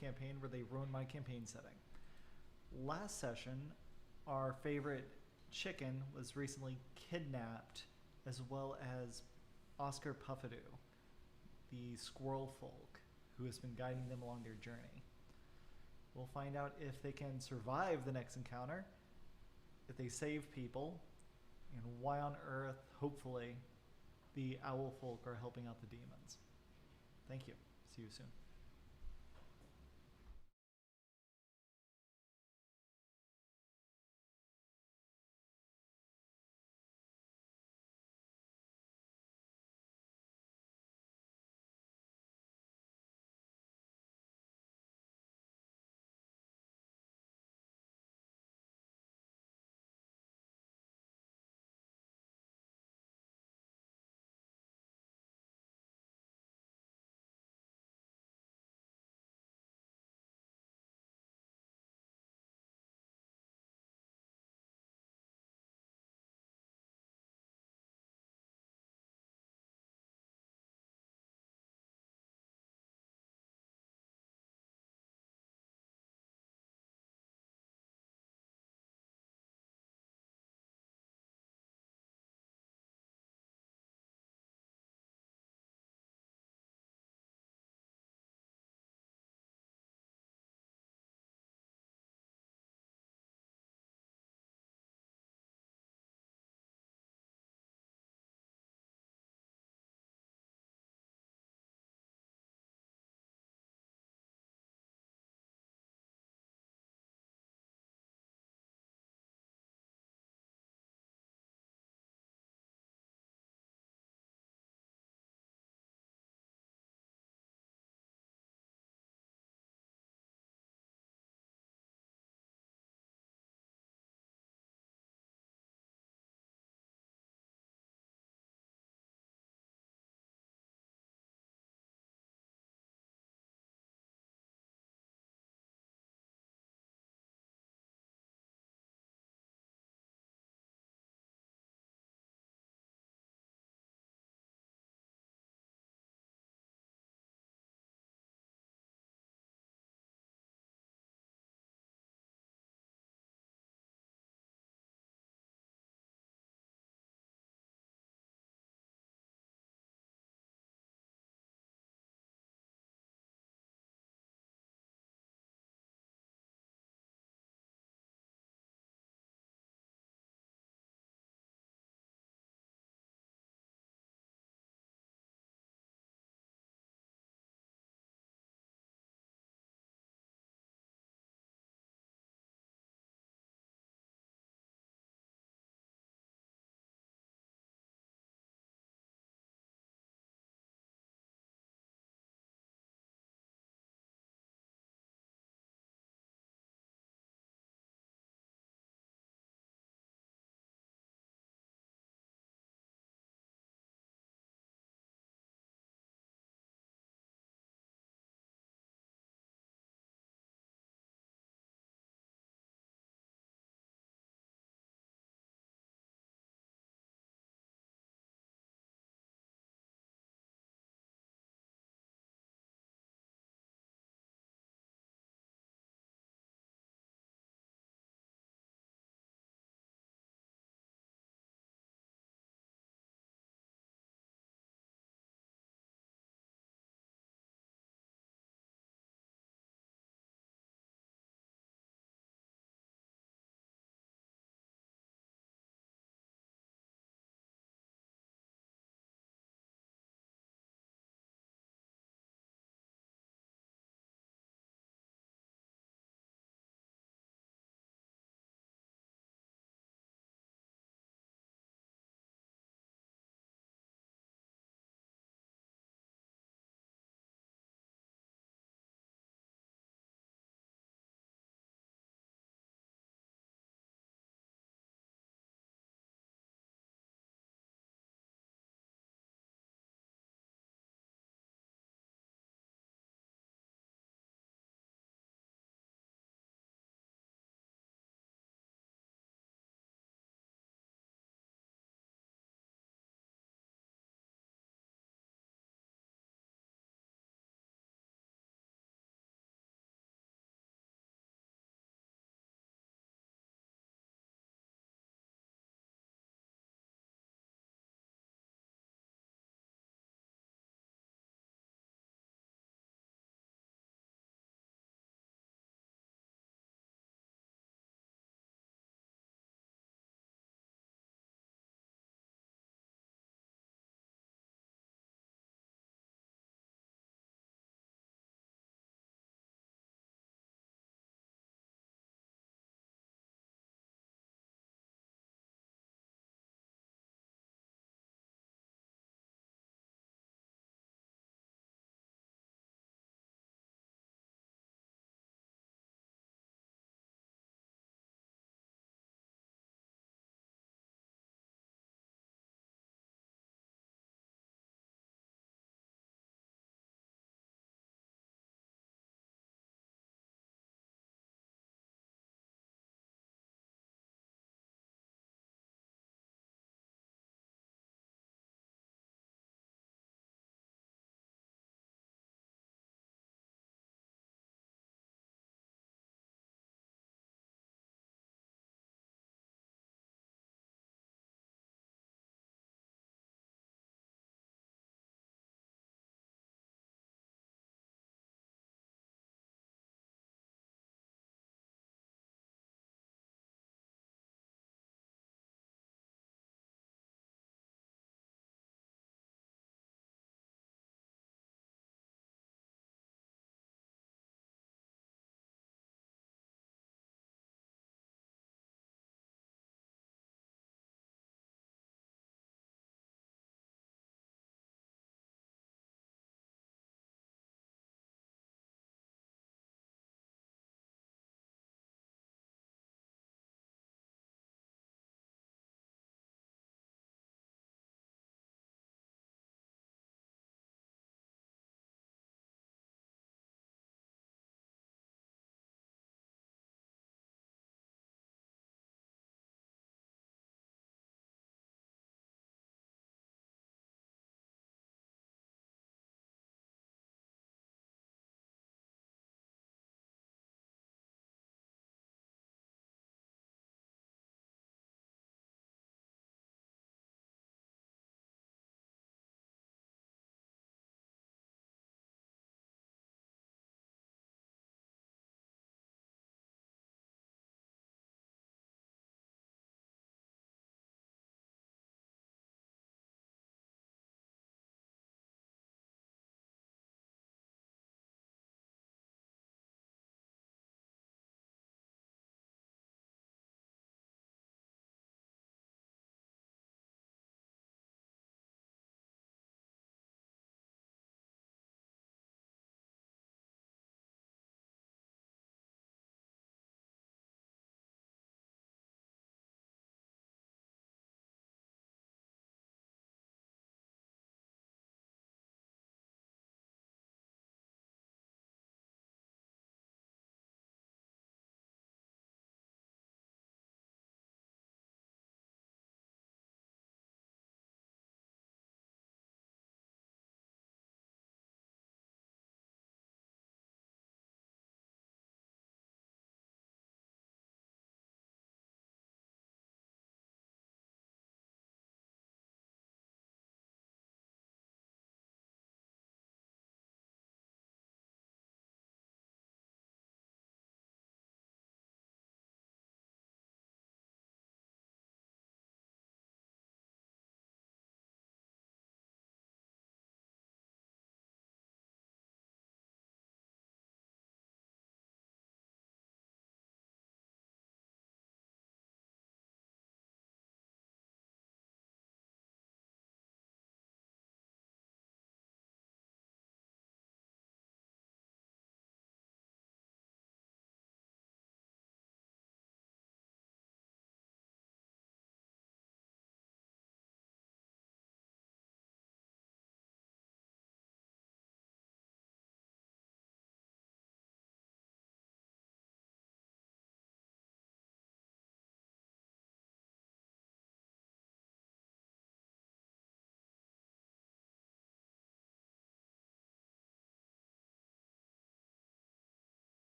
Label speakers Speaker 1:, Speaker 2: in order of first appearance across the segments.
Speaker 1: campaign where they ruined my campaign setting. Last session, our favorite chicken was recently kidnapped, as well as Oscar Puffadoo, the squirrel folk, who has been guiding them along their journey. We'll find out if they can survive the next encounter, if they save people, and why on earth, hopefully, the owl folk are helping out the demons. Thank you. See you soon.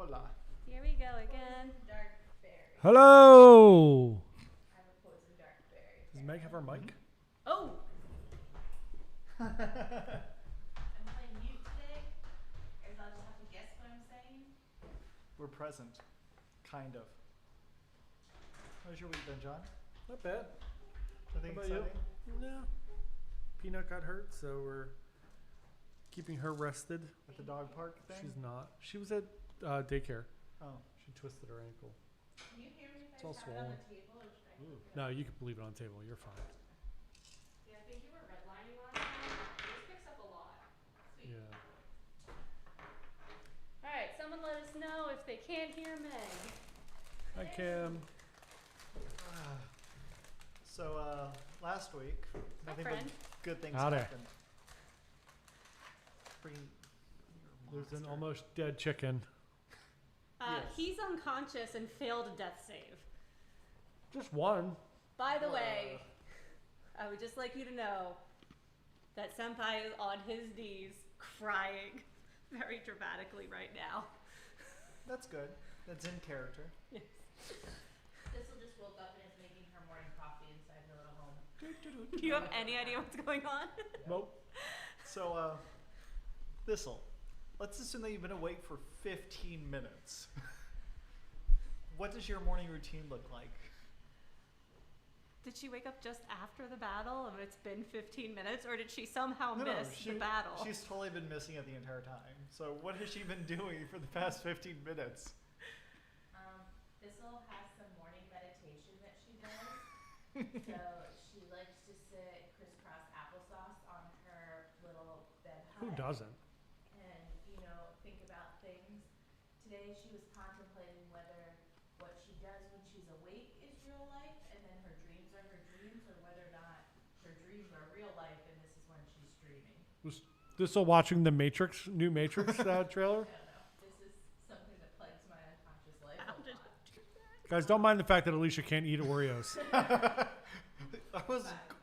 Speaker 1: Hola.
Speaker 2: Here we go again.
Speaker 3: Dark berry.
Speaker 4: Hello.
Speaker 3: I have a poison dark berry.
Speaker 4: Does Meg have her mic?
Speaker 2: Oh,
Speaker 3: I'm playing mute today. Guys, I'll just have to guess what I'm saying.
Speaker 1: We're present. Kind of. How's your week been, John?
Speaker 4: Not bad.
Speaker 1: Nothing
Speaker 4: How about you?
Speaker 1: exciting?
Speaker 4: No. Peanut got hurt, so we're keeping her rested.
Speaker 1: At the dog park thing?
Speaker 4: She's not. She was at daycare.
Speaker 1: Oh.
Speaker 4: She twisted her ankle.
Speaker 3: Can you hear me if
Speaker 4: It's
Speaker 3: I
Speaker 4: all
Speaker 3: just have it on
Speaker 4: swollen.
Speaker 3: the table or should I
Speaker 1: Ooh.
Speaker 3: cook it
Speaker 4: No,
Speaker 3: up?
Speaker 4: you can leave it on the table. You're fine.
Speaker 2: yeah, I think you were redlining last time. This picks up a lot.
Speaker 3: Sweet.
Speaker 4: Yeah.
Speaker 2: All right, someone let us know if they can't hear Meg.
Speaker 4: Hi, Cam.
Speaker 1: So, last week,
Speaker 2: Hi,
Speaker 1: nothing
Speaker 2: friend.
Speaker 1: but good things
Speaker 4: Howdy.
Speaker 1: happened. Bring your
Speaker 4: There's an
Speaker 1: monster.
Speaker 4: almost dead chicken.
Speaker 1: Yes.
Speaker 2: He's unconscious and failed a death save.
Speaker 4: Just one.
Speaker 2: By the way, I would just like you to know that Senpai is on his knees crying very dramatically right now.
Speaker 1: That's good. That's in character.
Speaker 2: Yes.
Speaker 3: Thistle just woke up and is making her morning coffee inside her little home.
Speaker 2: Do you have any idea what's going on?
Speaker 4: Nope.
Speaker 1: So, Thistle, let's assume that you've been awake for 15 minutes. What does your morning routine look like?
Speaker 2: Did she wake up just after the battle and it's been 15 minutes, or did she somehow
Speaker 1: No,
Speaker 2: miss the battle?
Speaker 1: She's totally been missing it the entire time. So what has she been doing for the past 15 minutes?
Speaker 3: Thistle has some morning meditation that she does. So she likes to sit crisscross applesauce on her little bed hut.
Speaker 4: Who doesn't?
Speaker 3: And, think about things. Today she was contemplating whether what she does when she's awake is real life and then her dreams are her dreams, or whether or not her dreams are real life and this is when she's dreaming.
Speaker 4: Was Thistle watching the Matrix, new Matrix trailer?
Speaker 3: I don't know. This is something that plagues my unconscious life a
Speaker 2: How did
Speaker 3: lot.
Speaker 4: Guys, don't mind the fact that Alicia can't eat Oreos.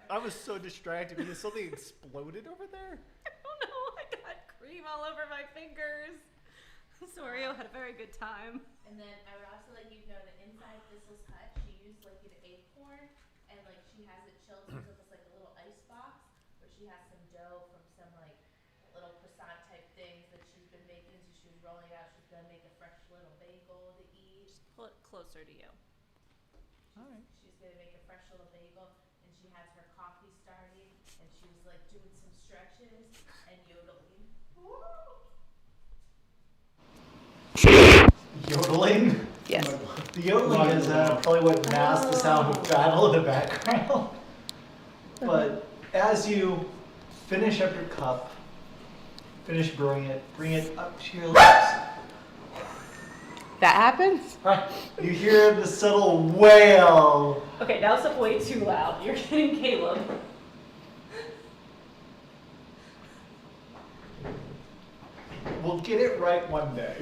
Speaker 1: I was so distracted because something exploded over there.
Speaker 2: Oh no, I got cream all over my fingers. Sorio had a very good time.
Speaker 3: And then I would also let you know that inside Thistle's hut, she used like an acorn, and like she has it chilled, so it's almost like a little ice box, where she has some dough from some like little croissant type things that she's been making. So she was rolling it out. She's gonna make a fresh little bagel to eat.
Speaker 2: Just pull it closer to you.
Speaker 1: Alright.
Speaker 3: She's gonna make a fresh little bagel, and she has her coffee starting, and she was like doing some stretches and yodeling.
Speaker 1: Yodeling?
Speaker 2: Yes.
Speaker 1: The yodeling is probably what masks the sound of battle in the background. But as you finish up your cup, finish brewing it, bring it up to your lips.
Speaker 2: That happens?
Speaker 1: You hear the subtle wail.
Speaker 2: Okay, now it's up way too loud. You're getting Caleb.
Speaker 1: We'll get it right one day.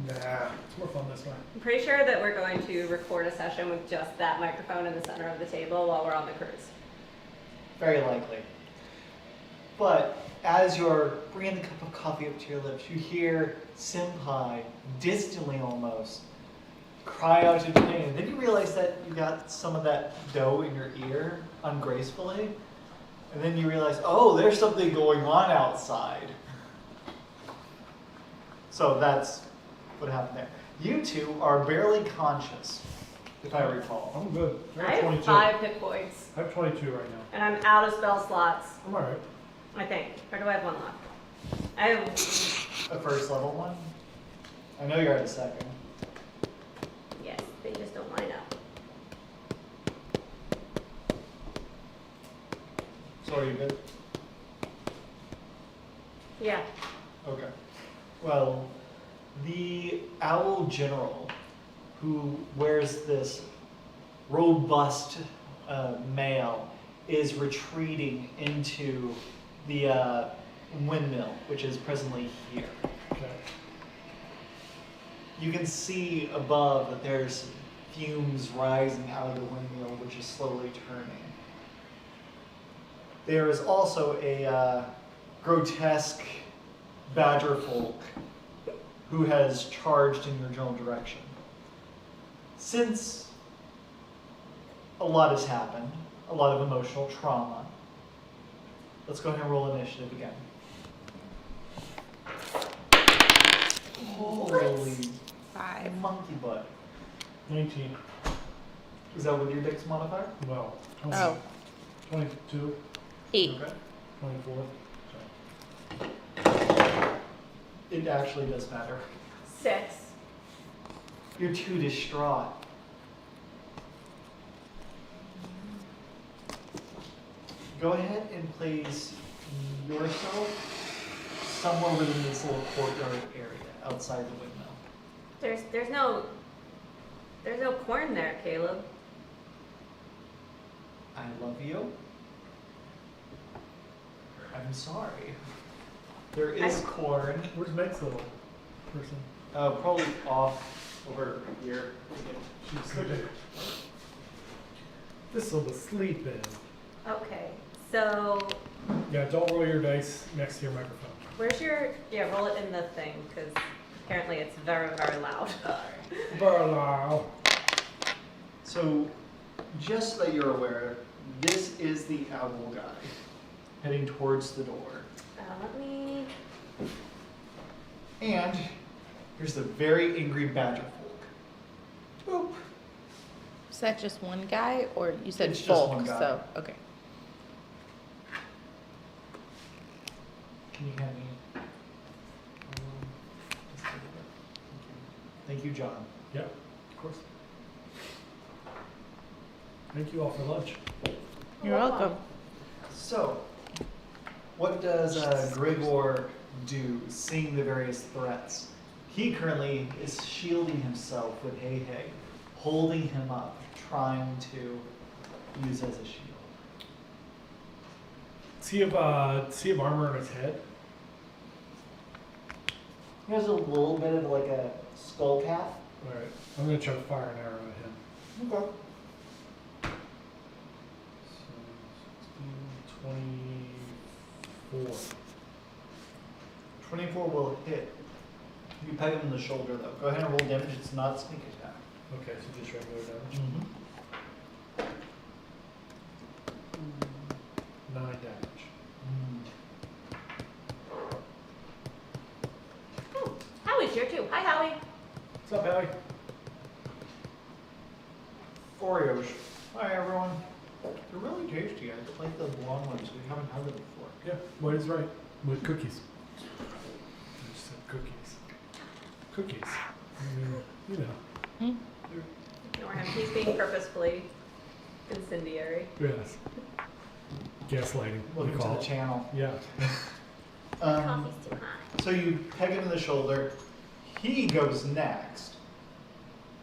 Speaker 4: Nah, it's more fun this way.
Speaker 2: I'm pretty sure that we're going to record a session with just that microphone in the center of the table while we're on the cruise.
Speaker 1: Very likely. But as you're bringing the cup of coffee up to your lips, you hear Senpai, distantly almost, cry out in pain. And then you realize that you got some of that dough in your ear ungracefully. And then you realize, oh, there's something going on outside. So that's what happened there. You two are barely conscious, if I recall.
Speaker 4: I'm good.
Speaker 2: I have 5 hit points,
Speaker 4: I have 22 right now.
Speaker 2: and I'm out of spell slots,
Speaker 4: I'm alright.
Speaker 2: I think. Or do I have 1 left? I have...
Speaker 1: A first level one? I know you're at a second.
Speaker 2: Yes, they just don't line up.
Speaker 1: So are you good?
Speaker 2: Yeah.
Speaker 1: Okay. Well, the owl general, who wears this robust mail, is retreating into the windmill, which is presently here.
Speaker 4: Okay.
Speaker 1: You can see above that there's fumes rising out of the windmill, which is slowly turning. There is also a grotesque badger folk who has charged in your general direction. Since a lot has happened, a lot of emotional trauma, let's go ahead and roll initiative again. Holy
Speaker 5: 5.
Speaker 1: monkey butt.
Speaker 4: 19.
Speaker 1: Is that with your dex modifier?
Speaker 4: No. 20,
Speaker 5: Oh,
Speaker 4: 22.
Speaker 5: 8.
Speaker 1: Okay.
Speaker 4: 24.
Speaker 1: It actually does matter.
Speaker 2: 6.
Speaker 1: You're too distraught. Go ahead and place yourself somewhere within this little courtyard area outside the windmill.
Speaker 2: There's no corn there, Caleb.
Speaker 1: I love you. I'm sorry. There is corn.
Speaker 4: Where's Meg's little person?
Speaker 1: Probably off over here.
Speaker 4: She's sleeping. This will be sleeping.
Speaker 2: Okay, so
Speaker 4: Yeah, don't roll your dice next to your microphone.
Speaker 2: where's your, roll it in the thing, because apparently it's very, very loud.
Speaker 4: Barlow.
Speaker 1: So, just so that you're aware, this is the owl guy heading towards the door.
Speaker 2: Let me,
Speaker 1: And here's the very angry badger folk. Boop.
Speaker 5: Is that just one guy, or you said
Speaker 1: It's just
Speaker 5: folk?
Speaker 1: one guy.
Speaker 5: So okay.
Speaker 1: Can you hand me? Thank you, John.
Speaker 4: Yeah, of course. Thank you all for lunch.
Speaker 5: You're welcome.
Speaker 1: So, what does Grigor do, seeing the various threats? He currently is shielding himself with Hey Hey, holding him up, trying to use as a shield.
Speaker 4: Does he have armor on his head?
Speaker 1: He has a little bit of like a skull cap.
Speaker 4: Alright, I'm gonna try to fire an arrow at him.
Speaker 1: Okay.
Speaker 4: So, 24.
Speaker 1: 24 will hit. You peg him in the shoulder though. Go ahead and roll damage. It's not sneak attack.
Speaker 4: Okay, so just regular damage.
Speaker 1: Mm-hmm.
Speaker 4: 9 damage.
Speaker 2: Howie's here too. Hi, Howie.
Speaker 4: What's up, Howie?
Speaker 1: Oreos. Hi everyone. They're really tasty. I like the long ones. We haven't had them before.
Speaker 4: Yeah, White is right. With cookies. I just said cookies. Cookies. I mean, you know.
Speaker 2: Ignore him. He's being purposefully incendiary.
Speaker 4: Yes. Gaslighting. We
Speaker 1: Welcome
Speaker 4: call
Speaker 1: to the
Speaker 4: it.
Speaker 1: channel.
Speaker 4: Yeah.
Speaker 2: Coffee's too high.
Speaker 1: So you peg him in the shoulder. He goes next.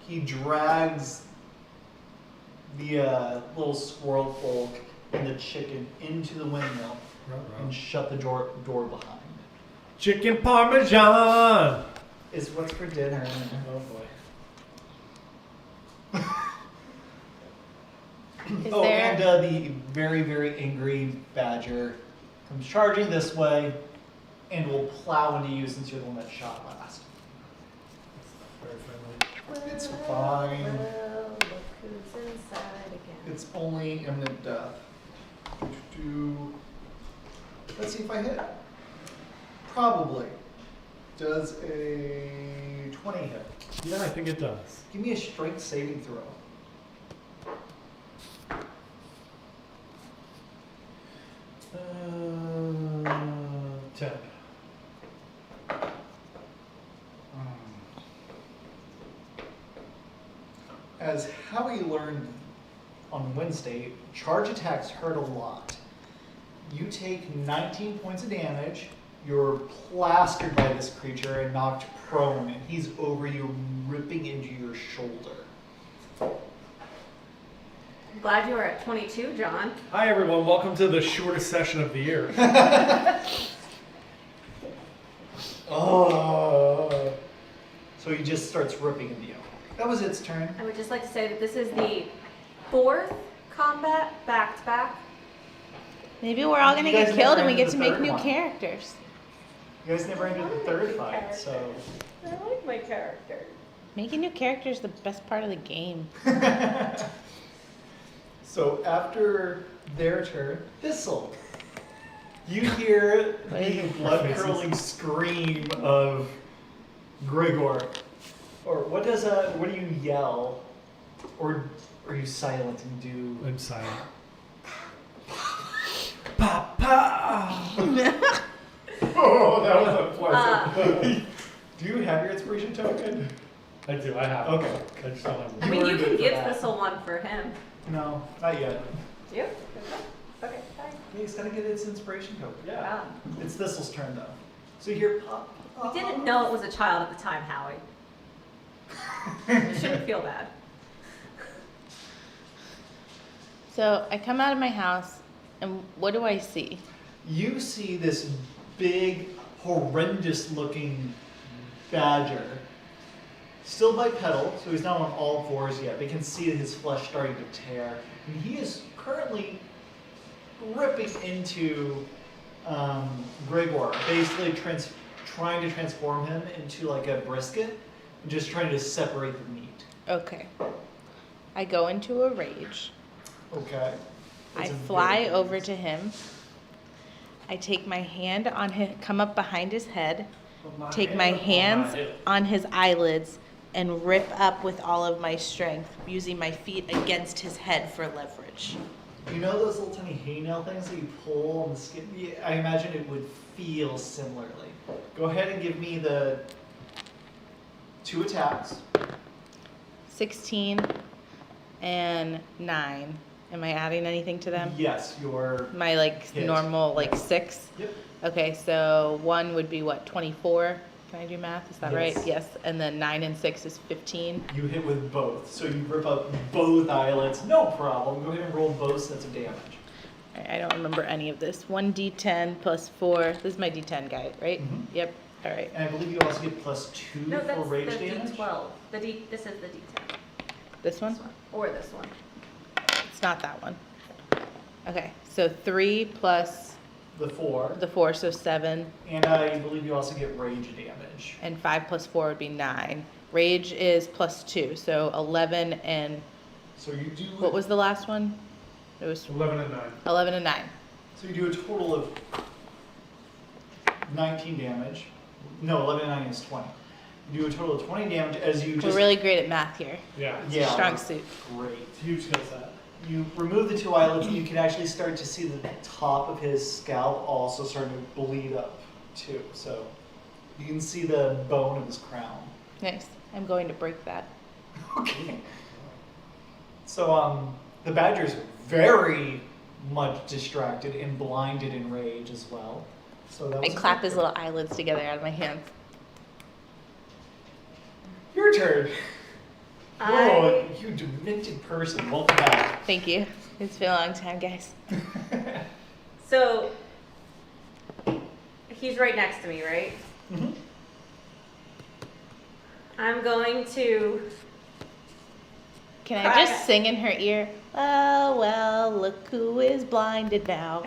Speaker 1: He drags the little squirrel folk and the chicken into the windmill and shut the door behind.
Speaker 4: Chicken parmesan.
Speaker 1: Is what's for dinner.
Speaker 4: Oh boy.
Speaker 5: Is
Speaker 1: Oh,
Speaker 5: there?
Speaker 1: and the very, very angry badger comes charging this way and will plow into you since you're the one that shot last.
Speaker 4: Very friendly.
Speaker 1: It's fine.
Speaker 2: Well, look who's inside again.
Speaker 1: It's only imminent death. Let's see if I hit. Probably. Does a 20 hit?
Speaker 4: Yeah, I think it does.
Speaker 1: Give me a strength saving throw.
Speaker 4: Uh, 10.
Speaker 1: As Howie learned on Wednesday, charge attacks hurt a lot. You take 19 points of damage, you're plastered by this creature and knocked prone, and he's over you, ripping into your shoulder.
Speaker 2: I'm glad you were at 22, John.
Speaker 4: Hi everyone, welcome to the shortest session of the year.
Speaker 1: Oh. So he just starts ripping into you. That was its turn.
Speaker 2: I would just like to say that this is the 4th combat back-to-back.
Speaker 5: Maybe we're all
Speaker 1: You
Speaker 5: gonna
Speaker 1: guys
Speaker 5: get killed
Speaker 1: never
Speaker 5: and we get
Speaker 1: ended
Speaker 5: to
Speaker 1: the
Speaker 5: make
Speaker 1: third
Speaker 5: new
Speaker 1: one.
Speaker 5: characters.
Speaker 1: You guys never ended the third fight, so.
Speaker 2: I like my character.
Speaker 5: Making new characters is the best part of the game.
Speaker 1: So after their turn, Thistle. You hear the blood-curdling scream of Grigor. Or what do you yell? Or are you silent and do?
Speaker 4: I'm silent.
Speaker 1: Papa!
Speaker 4: Oh, that was unpleasant.
Speaker 1: Do you have your inspiration token?
Speaker 4: I do. I have. it.
Speaker 1: Okay.
Speaker 4: I just don't have.
Speaker 2: I
Speaker 4: it.
Speaker 2: mean, you
Speaker 1: earned
Speaker 2: can
Speaker 1: it for
Speaker 2: give
Speaker 1: that.
Speaker 2: Thistle one for him.
Speaker 1: No, not yet.
Speaker 2: Do you? Okay, fine.
Speaker 1: Yeah, he's gotta get its inspiration token. Yeah.
Speaker 2: Wow.
Speaker 1: It's Thistle's turn though. So you hear pop.
Speaker 2: We didn't know it was a child at the time, Howie. You shouldn't feel bad.
Speaker 5: So I come out of my house, and what do I see?
Speaker 1: You see this big, horrendous-looking badger, still bipedal, so he's not on all fours yet. But you can see his flesh starting to tear, and he is currently ripping into Gregor, basically trying to transform him into like a brisket, and just trying to separate the meat.
Speaker 5: Okay. I go into a rage.
Speaker 1: Okay.
Speaker 5: I
Speaker 1: It's a
Speaker 5: fly
Speaker 1: very-
Speaker 5: over to him. I take my hand on his, come up behind his head, take my hands on his eyelids, and rip up with all of my strength, using my feet against his head for leverage.
Speaker 1: You know those little tiny hay nail things that you pull on the skin? Yeah, I imagine it would feel similarly. Go ahead and give me the 2 attacks.
Speaker 5: 16 and 9. Am I adding anything to them?
Speaker 1: Yes, your
Speaker 5: My like
Speaker 1: Hit.
Speaker 5: normal like
Speaker 1: Yes.
Speaker 5: 6?
Speaker 1: Yep.
Speaker 5: Okay, so 1 would be what, 24? Can I do math? Is that right?
Speaker 1: Yes.
Speaker 5: Yes. And then 9 and 6 is 15.
Speaker 1: You hit with both, so you rip up both eyelids. No problem. Go ahead and roll both sets of damage.
Speaker 5: I don't remember any of this. 1d10 plus 4. This is my d10 guy, right?
Speaker 1: Mhm.
Speaker 5: Yep. All right.
Speaker 1: And I believe you also get +2
Speaker 2: No,
Speaker 1: for
Speaker 2: that's
Speaker 1: rage
Speaker 2: the
Speaker 1: damage.
Speaker 2: D12. This is the D10.
Speaker 5: This one?
Speaker 2: This one. Or this one.
Speaker 5: It's not that one. Okay, so 3 plus
Speaker 1: The 4.
Speaker 5: the 4, so 7.
Speaker 1: And I believe you also get rage damage.
Speaker 5: And 5 plus 4 would be 9. Rage is plus 2, so 11 and
Speaker 1: So you do.
Speaker 5: what was the last one? It was
Speaker 4: 11 and 9.
Speaker 5: 11 and 9.
Speaker 1: So you do a total of 19 damage. No, 11 and 9 is 20. You do a total of 20 damage as you just.
Speaker 5: We're really great at math here.
Speaker 4: Yeah.
Speaker 1: Yeah.
Speaker 5: Strong suit.
Speaker 1: Great.
Speaker 4: Huge skill set.
Speaker 1: You remove the 2 eyelids, and you can actually start to see the top of his scalp also starting to bleed up too. So you can see the bone of his crown.
Speaker 5: Nice. I'm going to break that.
Speaker 1: Okay. So the badger's very much distracted and blinded in rage as well. So that
Speaker 5: I
Speaker 1: was
Speaker 5: clap his little eyelids together out of my hands.
Speaker 1: Your turn.
Speaker 2: I
Speaker 1: Whoa, you demented person. Welcome back.
Speaker 5: Thank you. It's been a long time, guys.
Speaker 2: So he's right next to me, right?
Speaker 1: Mhm.
Speaker 2: I'm going to.
Speaker 5: Can I
Speaker 2: Cry.
Speaker 5: just sing in her ear? Oh, well, look who is blinded now.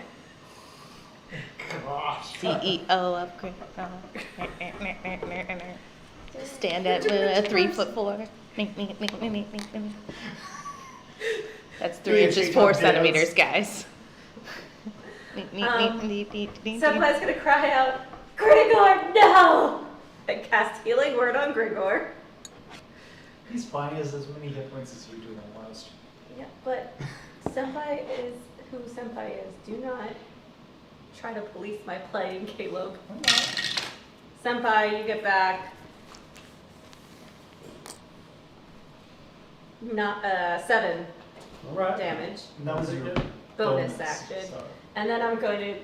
Speaker 1: Gosh.
Speaker 5: CEO of Stand at 3'4". That's 3
Speaker 1: Yeah,
Speaker 5: inches
Speaker 1: she
Speaker 5: 4
Speaker 1: dance.
Speaker 5: centimeters, guys.
Speaker 2: Senpai's gonna cry out, Grigor, no! And cast healing word on Grigor.
Speaker 1: He's fine. He has as many hit points as you do almost.
Speaker 2: Yeah, but Senpai is who Senpai is. Do not try to police my playing, Caleb. Senpai, you get back. Not 7
Speaker 4: Alright.
Speaker 2: damage,
Speaker 1: And that was your
Speaker 2: bonus action.
Speaker 1: So.
Speaker 2: And then I'm going to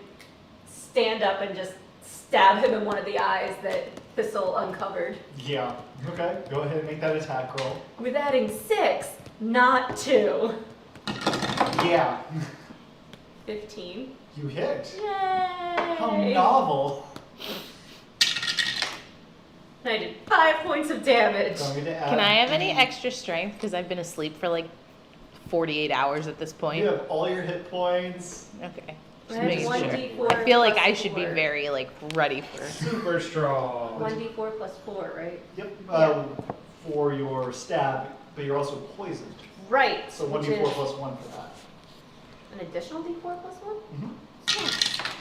Speaker 2: stand up and just stab him in one of the eyes that Thistle uncovered.
Speaker 1: Yeah. Okay. Go ahead and make that attack roll.
Speaker 2: With adding 6, not 2.
Speaker 1: Yeah.
Speaker 2: 15.
Speaker 1: You hit.
Speaker 2: Yay!
Speaker 1: How novel.
Speaker 2: I did 5 points of damage.
Speaker 1: So I'm going to add.
Speaker 5: Can I have any extra strength? Because I've been asleep for like 48 hours at this point.
Speaker 1: You have all your hit points.
Speaker 5: Okay.
Speaker 2: I
Speaker 5: Just
Speaker 2: have
Speaker 5: making
Speaker 2: one
Speaker 5: sure.
Speaker 2: D4
Speaker 5: I feel like
Speaker 2: plus
Speaker 5: I should be
Speaker 2: 4.
Speaker 5: very like ready for.
Speaker 4: Super strong.
Speaker 2: 1d4 plus 4, right?
Speaker 1: Yep.
Speaker 2: Yeah.
Speaker 1: For your stab, but you're also poisoned.
Speaker 2: Right.
Speaker 1: So
Speaker 2: which
Speaker 1: 1d4
Speaker 2: is
Speaker 1: plus 1 for that.
Speaker 2: an additional d4 plus 1?
Speaker 1: Mm-hmm.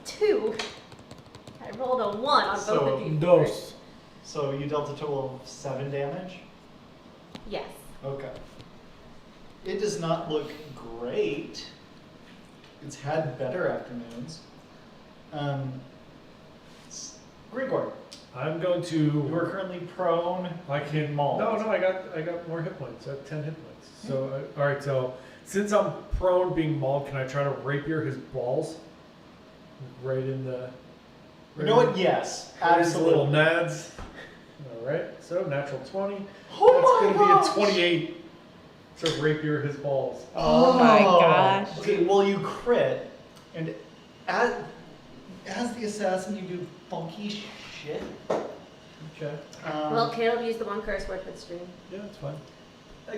Speaker 2: 2. I rolled a 1 on
Speaker 1: So,
Speaker 2: both the d4s.
Speaker 4: Dos.
Speaker 1: So you dealt a total of 7 damage?
Speaker 2: Yes.
Speaker 1: Okay. It does not look great. It's had better afternoons. Grigor,
Speaker 4: I'm going
Speaker 1: you are
Speaker 4: to.
Speaker 1: currently prone.
Speaker 4: I can.
Speaker 1: Mauled.
Speaker 4: No, I got more hit points. I have 10 hit points. So all right. So since I'm prone being mauled, can I try to rapier his balls? Right in the.
Speaker 1: You know what? Yes,
Speaker 4: Right in his little
Speaker 1: absolutely.
Speaker 4: nads. All right. So natural 20.
Speaker 1: Oh
Speaker 4: That's
Speaker 1: my
Speaker 4: gonna
Speaker 1: gosh.
Speaker 4: be a 28 to rapier his balls.
Speaker 5: Oh my gosh.
Speaker 1: Okay, well you crit, and as the assassin you do funky shit.
Speaker 4: Okay.
Speaker 2: Well, Caleb used the one curse word for the stream.
Speaker 4: Yeah, that's fine.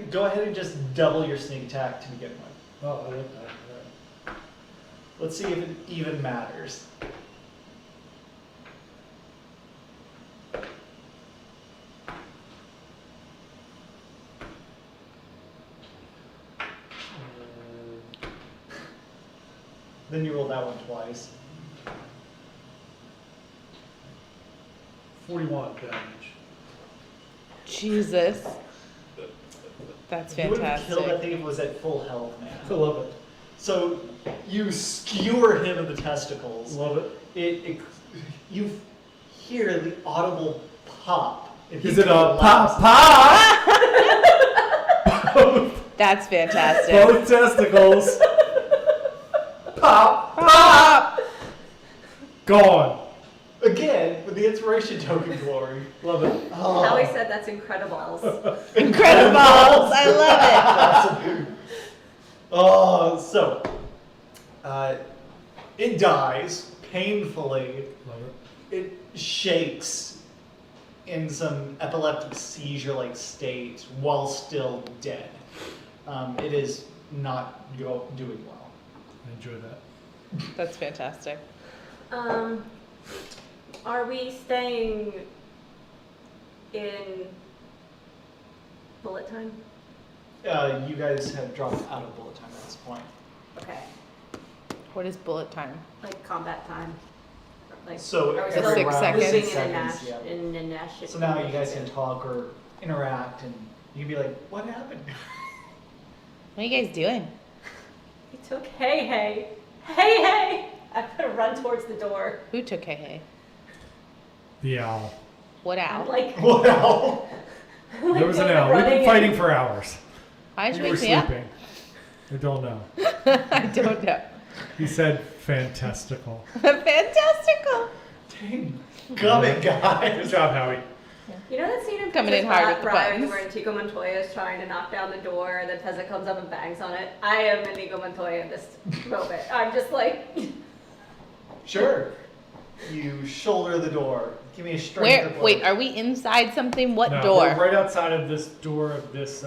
Speaker 1: Go ahead and just double your sneak attack to begin with.
Speaker 4: Oh, I like that. All right.
Speaker 1: Let's see if it even matters. Then you roll that one twice.
Speaker 4: 41 damage.
Speaker 5: Jesus. That's
Speaker 1: You would have killed that
Speaker 5: fantastic.
Speaker 1: thing if it was at full health, man.
Speaker 4: I love it.
Speaker 1: So you skewer him in the testicles.
Speaker 4: Love it.
Speaker 1: You hear the audible pop. and he
Speaker 4: Is it a
Speaker 1: collapses.
Speaker 4: pop? Both,
Speaker 5: That's fantastic.
Speaker 4: both testicles.
Speaker 1: Pop!
Speaker 5: Pop!
Speaker 4: Gone.
Speaker 1: Again, with the inspiration token glory.
Speaker 4: Love it.
Speaker 1: Oh.
Speaker 2: Howie said that's Incredibles.
Speaker 5: Incredibles. I love
Speaker 1: Awesome. Oh, so it dies painfully.
Speaker 4: Love it.
Speaker 1: It shakes in some epileptic seizure-like state while still dead. It is not doing well.
Speaker 4: I enjoy that.
Speaker 5: it. That's fantastic.
Speaker 2: Are we staying in bullet time?
Speaker 1: You guys have dropped out of bullet time at this point.
Speaker 2: Okay.
Speaker 5: What is bullet time?
Speaker 2: Like combat time. Like,
Speaker 1: So
Speaker 2: are we
Speaker 1: every
Speaker 2: still
Speaker 5: Six
Speaker 1: round
Speaker 5: seconds.
Speaker 1: is
Speaker 2: moving
Speaker 1: 6
Speaker 2: in a
Speaker 1: seconds,
Speaker 2: nash,
Speaker 1: yeah.
Speaker 2: in a nash?
Speaker 1: So now you guys can talk or interact, and you can be like, "What happened?"
Speaker 5: What are you guys doing?
Speaker 2: He took hey hey. Hey hey! I'm gonna run towards the door.
Speaker 5: Who took Hey Hey?
Speaker 4: The owl.
Speaker 5: What
Speaker 2: I'm
Speaker 5: owl?
Speaker 2: like,
Speaker 1: Wow.
Speaker 2: like
Speaker 4: There was an owl. We've
Speaker 2: running
Speaker 4: been
Speaker 2: and-
Speaker 4: fighting for hours.
Speaker 5: Why did you
Speaker 4: We were
Speaker 5: wake me up?
Speaker 4: sleeping. I don't know.
Speaker 5: I don't know.
Speaker 4: He said fantastical.
Speaker 5: Fantastical.
Speaker 1: Dang. Gummit,
Speaker 4: Good
Speaker 1: guys.
Speaker 4: job, Howie.
Speaker 2: You know that scene in
Speaker 5: Coming in
Speaker 2: Princess
Speaker 5: hard with the
Speaker 2: Bride
Speaker 5: buttons.
Speaker 2: where Inigo Montoya is trying to knock down the door and then Tessa comes up and bangs on it? I am Inigo Montoya in this moment. I'm just like,
Speaker 1: Sure. You shoulder the door. Give me a strength.
Speaker 5: Where?
Speaker 1: of
Speaker 5: Wait,
Speaker 1: blow.
Speaker 5: are we inside something? What
Speaker 4: No,
Speaker 5: door?
Speaker 4: we're right outside of this door of this.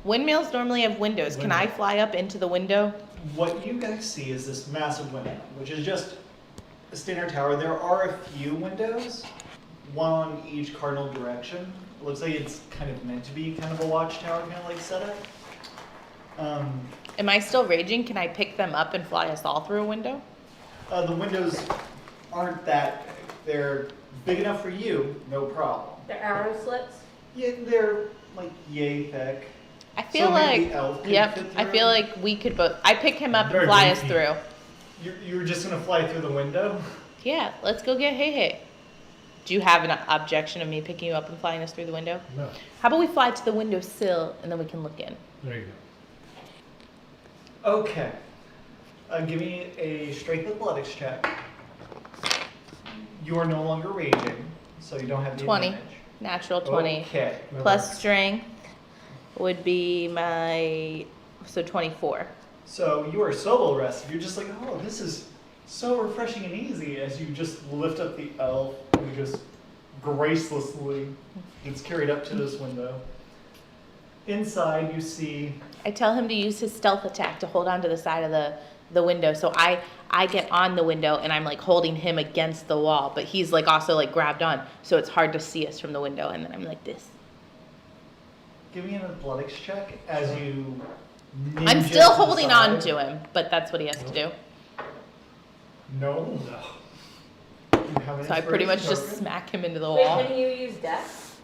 Speaker 5: Windmills normally have windows. Can I
Speaker 4: Window.
Speaker 5: fly up into the window?
Speaker 1: What you guys see is this massive window, which is just a standard tower. There are a few windows, one on each cardinal direction. It looks like it's kind of meant to be kind of a watchtower kind of like setup.
Speaker 5: Am I still raging? Can I pick them up and fly us all through a window?
Speaker 1: The windows aren't that big. They're big enough for you, no problem.
Speaker 2: the arrow slits.
Speaker 1: Yeah, they're like yay thick.
Speaker 5: I feel
Speaker 1: So maybe
Speaker 5: like,
Speaker 1: the elf could
Speaker 5: yep,
Speaker 1: fit
Speaker 5: I
Speaker 1: through?
Speaker 5: feel like we could both. I pick him up and
Speaker 4: Very
Speaker 5: fly us
Speaker 4: beefy.
Speaker 5: through.
Speaker 1: You're just gonna fly through the window?
Speaker 5: Yeah, let's go get Hey Hey. Do you have an objection of me picking you up and flying us through the window?
Speaker 4: No.
Speaker 5: How about we fly to the window sill and then we can look in?
Speaker 4: There you
Speaker 1: Okay. Give me a strength athletics check. You are no longer raging, so you don't have the
Speaker 5: 20.
Speaker 1: advantage.
Speaker 5: Natural 20.
Speaker 1: Okay.
Speaker 4: go.
Speaker 5: Plus strength would be my, so 24.
Speaker 1: So you are so well rested. You're just like, oh, this is so refreshing and easy as you just lift up the elf and just gracelessly gets carried up to this window. Inside, you see
Speaker 5: I tell him to use his stealth attack to hold on to the side of the window. So I get on the window and I'm like holding him against the wall, but he's like also like grabbed on. So it's hard to see us from the window. And then I'm like this.
Speaker 1: Give me an athletics check as you.
Speaker 5: I'm
Speaker 1: ninja
Speaker 5: still
Speaker 1: to the
Speaker 5: holding on
Speaker 1: side.
Speaker 5: to him, but that's what he has to do.
Speaker 1: No.
Speaker 4: No.
Speaker 1: You have an
Speaker 5: So I pretty much
Speaker 1: inspiration
Speaker 5: just
Speaker 1: token?
Speaker 5: smack him into the
Speaker 2: Wait,
Speaker 5: wall.
Speaker 2: can you use dex?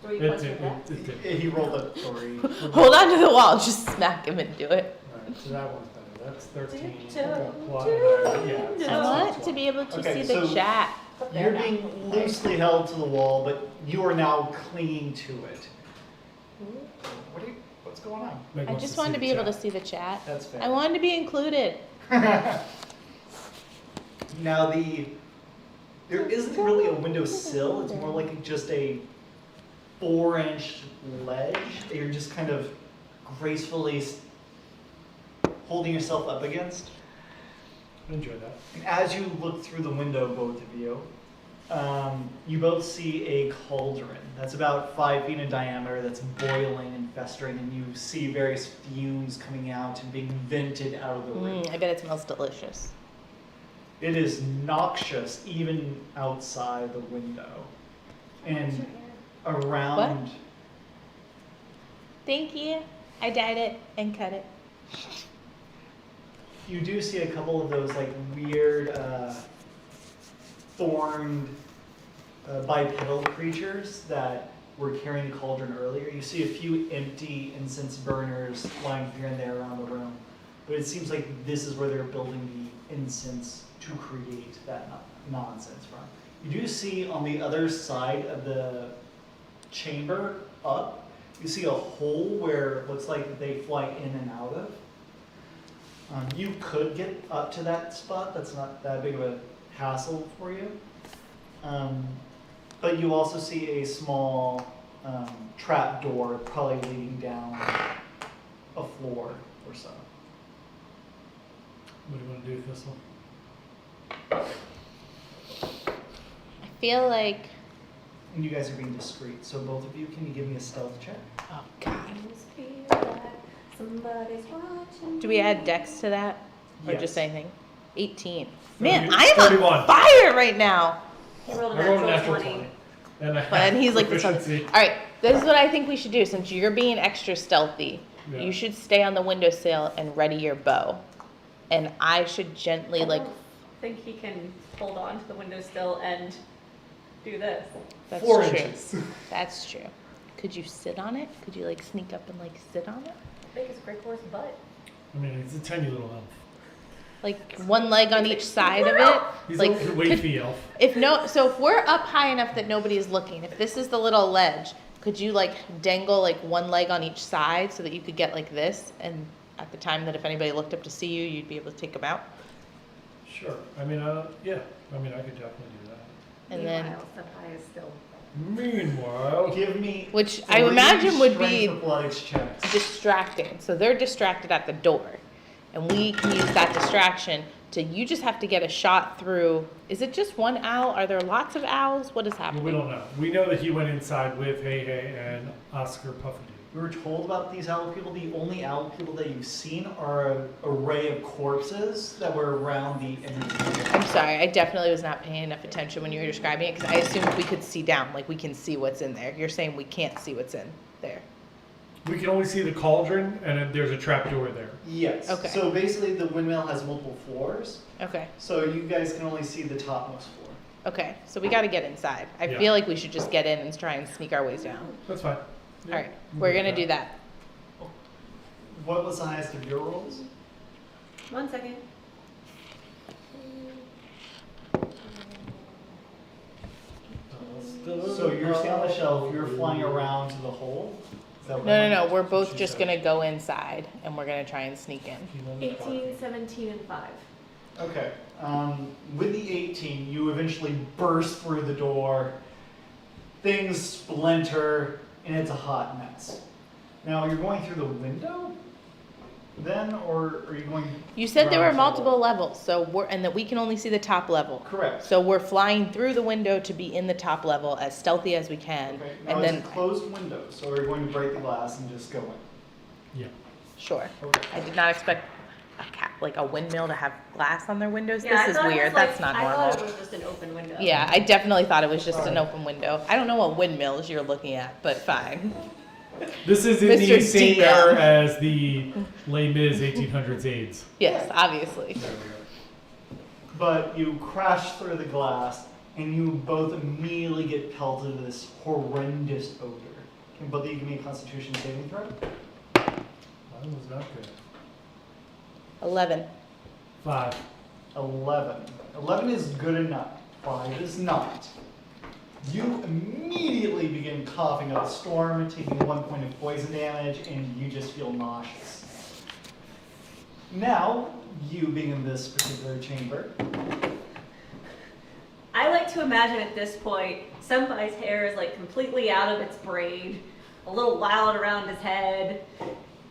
Speaker 2: Or you
Speaker 4: It
Speaker 2: punch
Speaker 4: did.
Speaker 2: with dex?
Speaker 4: It did.
Speaker 1: He rolled a 3.
Speaker 5: Hold on to the wall, just smack him into it.
Speaker 4: Alright, so that one's better. That's 13.
Speaker 2: Do,
Speaker 4: Plus-
Speaker 2: do,
Speaker 4: yeah,
Speaker 5: I
Speaker 2: No.
Speaker 5: want to be able to
Speaker 1: Okay,
Speaker 5: see the
Speaker 1: so-
Speaker 5: chat.
Speaker 1: You're being loosely held to the wall, but you are now clinging to it. What's going on?
Speaker 4: Meg
Speaker 5: I
Speaker 4: wants
Speaker 5: just
Speaker 4: see
Speaker 5: wanted to
Speaker 4: the
Speaker 5: be able to
Speaker 4: chat.
Speaker 5: see the chat.
Speaker 1: That's fair.
Speaker 5: I wanted to be included.
Speaker 1: Now there isn't really a windowsill. It's more like just a 4-inch ledge that you're just kind of gracefully holding yourself up against.
Speaker 4: Enjoy that.
Speaker 1: And as you look through the window, both of you, you both see a cauldron that's about 5 feet in diameter that's boiling and festering, and you see various fumes coming out and being vented out of the room.
Speaker 5: I bet it smells delicious.
Speaker 1: It is noxious even outside the window. And around,
Speaker 5: Thank you. I dyed it and cut it.
Speaker 1: you do see a couple of those like weird thorned bipedal creatures that were carrying the cauldron earlier. You see a few empty incense burners lying here and there around the room. But it seems like this is where they're building the incense to create that nonsense from. You do see on the other side of the chamber up, you see a hole where it looks like they fly in and out of. You could get up to that spot. That's not that big of a hassle for you. But you also see a small trap door probably leading down a floor or so.
Speaker 4: What do you want to do, Thistle?
Speaker 5: I feel like,
Speaker 1: And you guys are being discreet. So both of you, can you give me a stealth check?
Speaker 5: oh God.
Speaker 2: Somebody's watching.
Speaker 5: Do we add dex to that? Or
Speaker 1: Yes.
Speaker 5: just anything? 18. Man,
Speaker 4: 30
Speaker 5: I am
Speaker 4: 31.
Speaker 5: on fire right now.
Speaker 2: He rolled a
Speaker 4: I rolled a
Speaker 2: natural
Speaker 4: natural
Speaker 2: 20.
Speaker 4: 20. And I
Speaker 5: But
Speaker 4: have
Speaker 5: he's like this.
Speaker 4: proficiency.
Speaker 5: All right, this is what I think we should do. Since you're being extra stealthy,
Speaker 4: Yeah.
Speaker 5: you should stay on the windowsill and ready your bow. And I should gently
Speaker 2: I
Speaker 5: like.
Speaker 2: don't think he can hold on to the windowsill and do this.
Speaker 5: That's
Speaker 1: 4
Speaker 5: true.
Speaker 1: inches.
Speaker 5: That's true. Could you sit on it? Could you like sneak up and like sit on it?
Speaker 2: Big as Grey Horse butt.
Speaker 4: I mean, it's a tiny little elf.
Speaker 5: Like one leg on each side of it?
Speaker 4: He's
Speaker 5: Like,
Speaker 4: a wavy elf.
Speaker 5: so if we're up high enough that nobody's looking, if this is the little ledge, could you like dangle like one leg on each side so that you could get like this, and at the time that if anybody looked up to see you, you'd be able to take them out?
Speaker 4: Sure. I mean, yeah. I mean, I could definitely do that.
Speaker 5: And then,
Speaker 2: Meanwhile, Senpai is still.
Speaker 4: Meanwhile,
Speaker 1: Give me
Speaker 5: which I
Speaker 1: 3
Speaker 5: imagine would be
Speaker 1: strength athletics checks.
Speaker 5: distracting. So they're distracted at the door, and we can use that distraction to. You just have to get a shot through. Is it just one owl? Are there lots of owls? What is
Speaker 4: well,
Speaker 5: happening?
Speaker 4: we don't know. We know that he went inside with Hey Hey and Oscar Puffadoo.
Speaker 1: We were told about these owl people. The only owl people that you've seen are an array of corpses that were around the entrance.
Speaker 5: I'm sorry, I definitely was not paying enough attention when you were describing it because I assumed we could see down, like we can see what's in there. You're saying we can't see what's in there.
Speaker 4: We can only see the cauldron, and then there's a trap door there.
Speaker 1: Yes.
Speaker 5: Okay.
Speaker 1: So basically, the windmill has multiple floors.
Speaker 5: Okay,
Speaker 1: So you guys can only see the topmost floor.
Speaker 5: okay, so we got to get inside. I
Speaker 4: Yeah.
Speaker 5: feel like we should just get in and try and sneak our ways down.
Speaker 4: That's fine.
Speaker 5: All right, we're gonna do that.
Speaker 1: What was the highest of your rolls?
Speaker 2: 1 second.
Speaker 1: So you're staying on the shelf. You're flying around to the hole. Is that what
Speaker 5: No,
Speaker 1: I
Speaker 5: no, no,
Speaker 1: meant?
Speaker 5: we're both
Speaker 4: She
Speaker 5: just
Speaker 4: said.
Speaker 5: gonna go inside and we're gonna try and sneak in.
Speaker 2: 18, 17, and 5.
Speaker 1: Okay. With the 18, you eventually burst through the door. Things splinter, and it's a hot mess. Now you're going through the window. then, or are you going?
Speaker 5: You said there were
Speaker 1: round
Speaker 5: multiple
Speaker 1: table?
Speaker 5: levels, so and that we can only see the top level.
Speaker 1: Correct.
Speaker 5: So we're flying through the window to be in the top level as stealthy as we can.
Speaker 1: Okay, now
Speaker 5: And
Speaker 1: it's
Speaker 5: then,
Speaker 1: a closed window, so we're going to break the glass and just go in.
Speaker 4: Yeah.
Speaker 5: sure.
Speaker 1: Okay.
Speaker 5: I did not expect like a windmill to have glass on their windows.
Speaker 2: Yeah, I
Speaker 5: This is
Speaker 2: thought it
Speaker 5: weird.
Speaker 2: was like-
Speaker 5: That's not
Speaker 2: I thought
Speaker 5: normal.
Speaker 2: it was just an open window.
Speaker 5: Yeah, I definitely thought it was just an
Speaker 1: Alright.
Speaker 5: open window. I don't know what windmills you're looking at, but fine.
Speaker 4: This is in
Speaker 5: Mr.
Speaker 4: the same
Speaker 5: DM.
Speaker 4: era as the Les Mis 1800s AIDS.
Speaker 5: Yes, obviously.
Speaker 4: There we go.
Speaker 1: But you crash through the glass, and you both immediately get pelted with this horrendous odor. Can both of you give me a Constitution saving throw?
Speaker 4: Mine was not good.
Speaker 5: 11.
Speaker 4: 5.
Speaker 1: 11. 11 is good enough. 5 is not. You immediately begin coughing up a storm, taking 1 point of poison damage, and you just feel nauseous. Now, you being in this particular chamber,
Speaker 2: I like to imagine at this point, Senpai's hair is like completely out of its braid, a little wild around his head.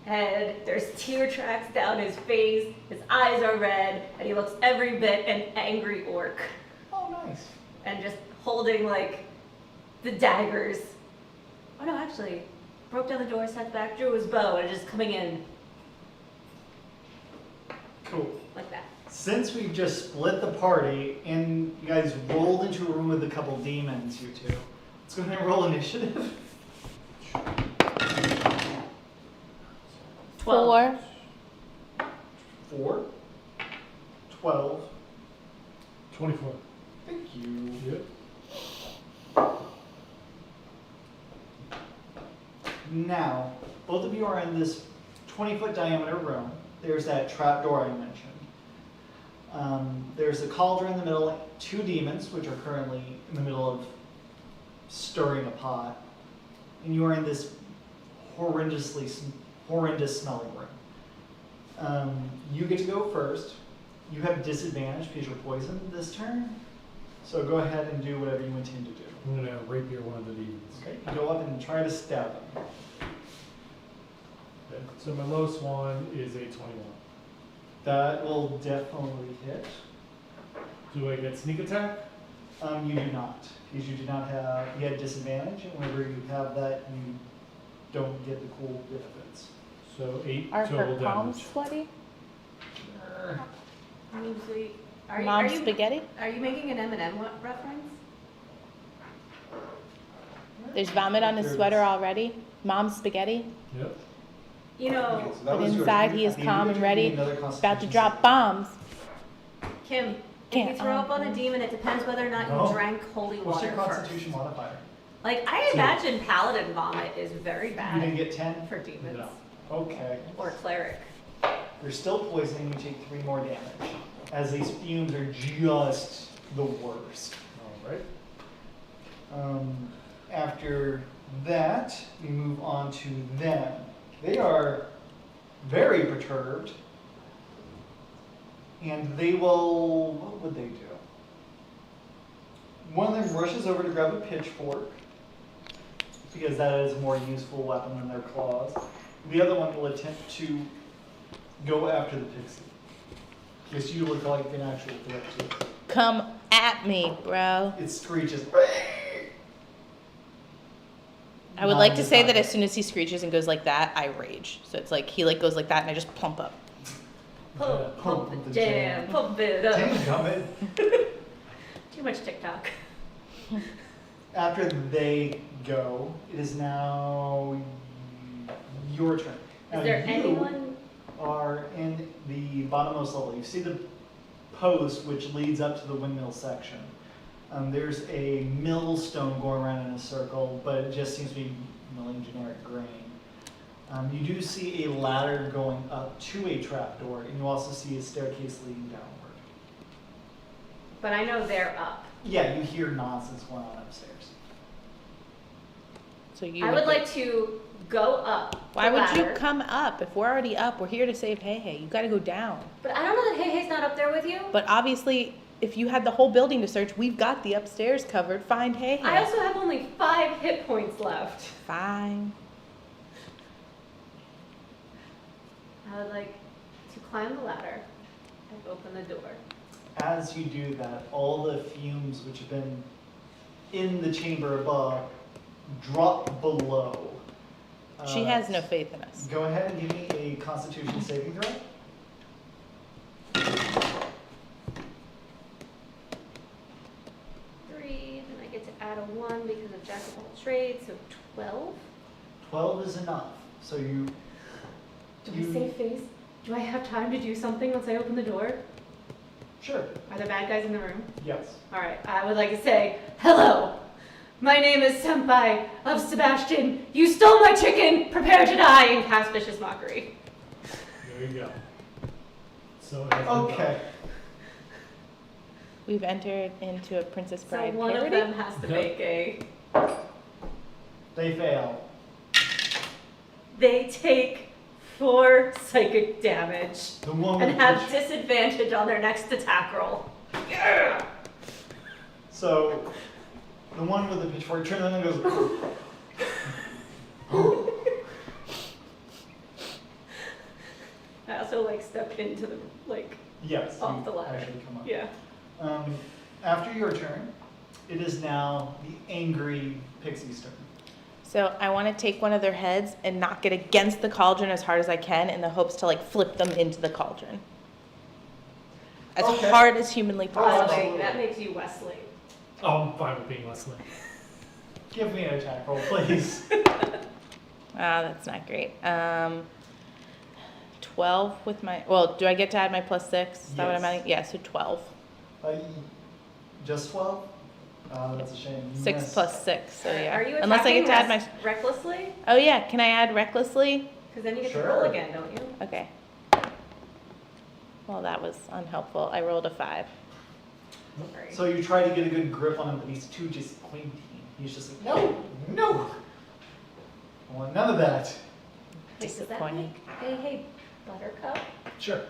Speaker 2: There's tear tracks down his face, his eyes are red, and he looks every bit an angry orc.
Speaker 1: oh nice.
Speaker 2: And just holding like the daggers. Oh no, actually, broke down the door, sat back, drew his bow, and just coming in
Speaker 1: Cool.
Speaker 2: like that.
Speaker 1: Since we've just split the party and you guys rolled into a room with a couple demons, you two, let's go ahead and roll initiative.
Speaker 5: 4.
Speaker 1: 4, 12.
Speaker 4: 24.
Speaker 1: Thank you.
Speaker 4: Yep.
Speaker 1: Now, both of you are in this 20-foot diameter room. There's that trap door I mentioned. There's a cauldron in the middle, 2 demons, which are currently in the middle of stirring a pot. And you are in this horrendous smelling room. You get to go first. You have disadvantage because you're poisoned this turn. So go ahead and do whatever you intend to do.
Speaker 4: I'm going to rapier one of the demons.
Speaker 1: Okay, you go up and try to stab them.
Speaker 4: Okay. So my lowest one is a 21.
Speaker 1: That will definitely hit.
Speaker 4: Do I get sneak attack?
Speaker 1: You do not, because you do not have, you had disadvantage, and whenever you have that, you don't get the cool benefits.
Speaker 4: So 8
Speaker 5: Are
Speaker 4: total
Speaker 5: her palms
Speaker 4: damage.
Speaker 5: sweaty?
Speaker 2: Usually,
Speaker 5: Mom spaghetti?
Speaker 2: Are you making an M&M reference?
Speaker 5: There's vomit on his
Speaker 1: There it
Speaker 5: sweater
Speaker 1: is.
Speaker 5: already. Mom's spaghetti.
Speaker 4: Yep.
Speaker 2: You know,
Speaker 1: Okay, so that
Speaker 5: But
Speaker 1: was yours.
Speaker 5: inside he is
Speaker 1: At the end
Speaker 5: calm
Speaker 1: of
Speaker 5: and
Speaker 1: your turn, you
Speaker 5: ready,
Speaker 1: need another
Speaker 5: about to
Speaker 1: Constitution
Speaker 5: drop
Speaker 1: save.
Speaker 5: bombs.
Speaker 2: Kim, if
Speaker 5: Can't,
Speaker 2: you throw up on a demon, it depends whether or not
Speaker 1: No.
Speaker 2: you drank holy
Speaker 1: What's
Speaker 2: water
Speaker 1: your
Speaker 2: first.
Speaker 1: Constitution modifier?
Speaker 2: Like, I
Speaker 4: Two.
Speaker 2: imagine paladin vomit is very
Speaker 1: You
Speaker 2: bad
Speaker 1: didn't get 10?
Speaker 2: for demons.
Speaker 4: No.
Speaker 1: Okay.
Speaker 2: Or cleric.
Speaker 1: You're still poisoning, you take 3 more damage, as these fumes are just the worst.
Speaker 4: Alright.
Speaker 1: After that, we move on to them. They are very perturbed, and they will, what would they do? One of them rushes over to grab a pitchfork, because that is a more useful weapon than their claws. The other one will attempt to go after the pixie. Because you look like an actual threat to it.
Speaker 5: Come at me, bro.
Speaker 1: It screeches.
Speaker 5: I would
Speaker 1: Not
Speaker 5: like
Speaker 1: in
Speaker 5: to
Speaker 1: this
Speaker 5: say that
Speaker 1: pocket.
Speaker 5: as soon as he screeches and goes like that, I rage. So it's like he like goes like that and I just plump up.
Speaker 2: Pump
Speaker 1: the
Speaker 2: the jam, pump it up.
Speaker 1: Dadgummit.
Speaker 2: Too much TikTok.
Speaker 1: After they go, it is now your turn. Now
Speaker 2: Is there
Speaker 1: you
Speaker 2: anyone?
Speaker 1: are in the bottommost level. You see the post which leads up to the windmill section. There's a millstone going around in a circle, but it just seems to be milling generic grain. You do see a ladder going up to a trapdoor, and you also see a staircase leading downward.
Speaker 2: But I know they're up.
Speaker 1: Yeah, you hear nonsense going on upstairs.
Speaker 5: So you
Speaker 2: I would like to go up.
Speaker 5: Why
Speaker 2: the
Speaker 5: would you
Speaker 2: ladder.
Speaker 5: come up? If we're already up, we're here to save Hey Hey. You gotta go down.
Speaker 2: But I don't know that Hey Hey's not up there with you.
Speaker 5: But obviously, if you had the whole building to search, we've got the upstairs covered. Find Hey Hey.
Speaker 2: I also have only 5 hit points left.
Speaker 5: Fine.
Speaker 2: I would like to climb the ladder and open the door.
Speaker 1: As you do that, all the fumes which have been in the chamber above drop below.
Speaker 5: She has no faith in us.
Speaker 1: Go ahead and give me a Constitution saving throw.
Speaker 2: 3, then I get to add a 1 because of Jack of all trades, so 12.
Speaker 1: 12 is enough. So you.
Speaker 2: Do I save face? Do I have time to do something once I open the door?
Speaker 1: Sure.
Speaker 2: Are there bad guys in the room?
Speaker 1: Yes.
Speaker 2: Alright, I would like to say, hello! My name is Senpai of Sebastian. You stole my chicken! Prepare to die! And cast Vicious Mockery.
Speaker 4: There you go. So it has been
Speaker 1: Okay.
Speaker 4: done.
Speaker 5: We've entered into a Princess
Speaker 2: So
Speaker 5: Bride
Speaker 2: one
Speaker 5: parody.
Speaker 2: of them has to make a...
Speaker 1: They fail.
Speaker 2: They take 4 psychic damage
Speaker 1: The one
Speaker 2: and
Speaker 1: with
Speaker 2: have
Speaker 1: the-
Speaker 2: disadvantage on their next attack roll.
Speaker 1: So the one with the pitchfork turns around and goes.
Speaker 2: I also like step into the
Speaker 1: Yes.
Speaker 2: off
Speaker 1: you
Speaker 2: the ladder.
Speaker 1: Actually come up.
Speaker 2: Yeah.
Speaker 1: After your turn, it is now the angry pixie's turn.
Speaker 5: So I want to take one of their heads and knock it against the cauldron as hard as I can in the hopes to like flip them into the cauldron. As
Speaker 1: Okay.
Speaker 5: hard as humanly
Speaker 2: By the
Speaker 5: possible.
Speaker 2: way, that makes you Wesley.
Speaker 4: Oh, I'm fine with being Leslie.
Speaker 1: Give me an attack roll, please.
Speaker 5: Ah, that's not great. 12 with my, well, do I get to add my +6? Is that what I'm
Speaker 1: Yes.
Speaker 5: adding? Yeah, so 12.
Speaker 1: Just 12? That's a shame. You
Speaker 5: 6
Speaker 1: missed.
Speaker 5: plus 6, so yeah.
Speaker 2: Are you
Speaker 5: Unless I get to add my,
Speaker 2: recklessly?
Speaker 5: oh yeah, can I add recklessly?
Speaker 2: Because then you get to
Speaker 1: Sure.
Speaker 2: roll again, don't you?
Speaker 5: Okay. Well, that was unhelpful. I rolled a 5.
Speaker 2: Sorry.
Speaker 1: So you try to get a good grip on him, but he's too just pointy. He's just like, no! I want none of that.
Speaker 2: Wait, does that
Speaker 5: Disappointing.
Speaker 2: make, hey, Buttercup,
Speaker 4: Sure.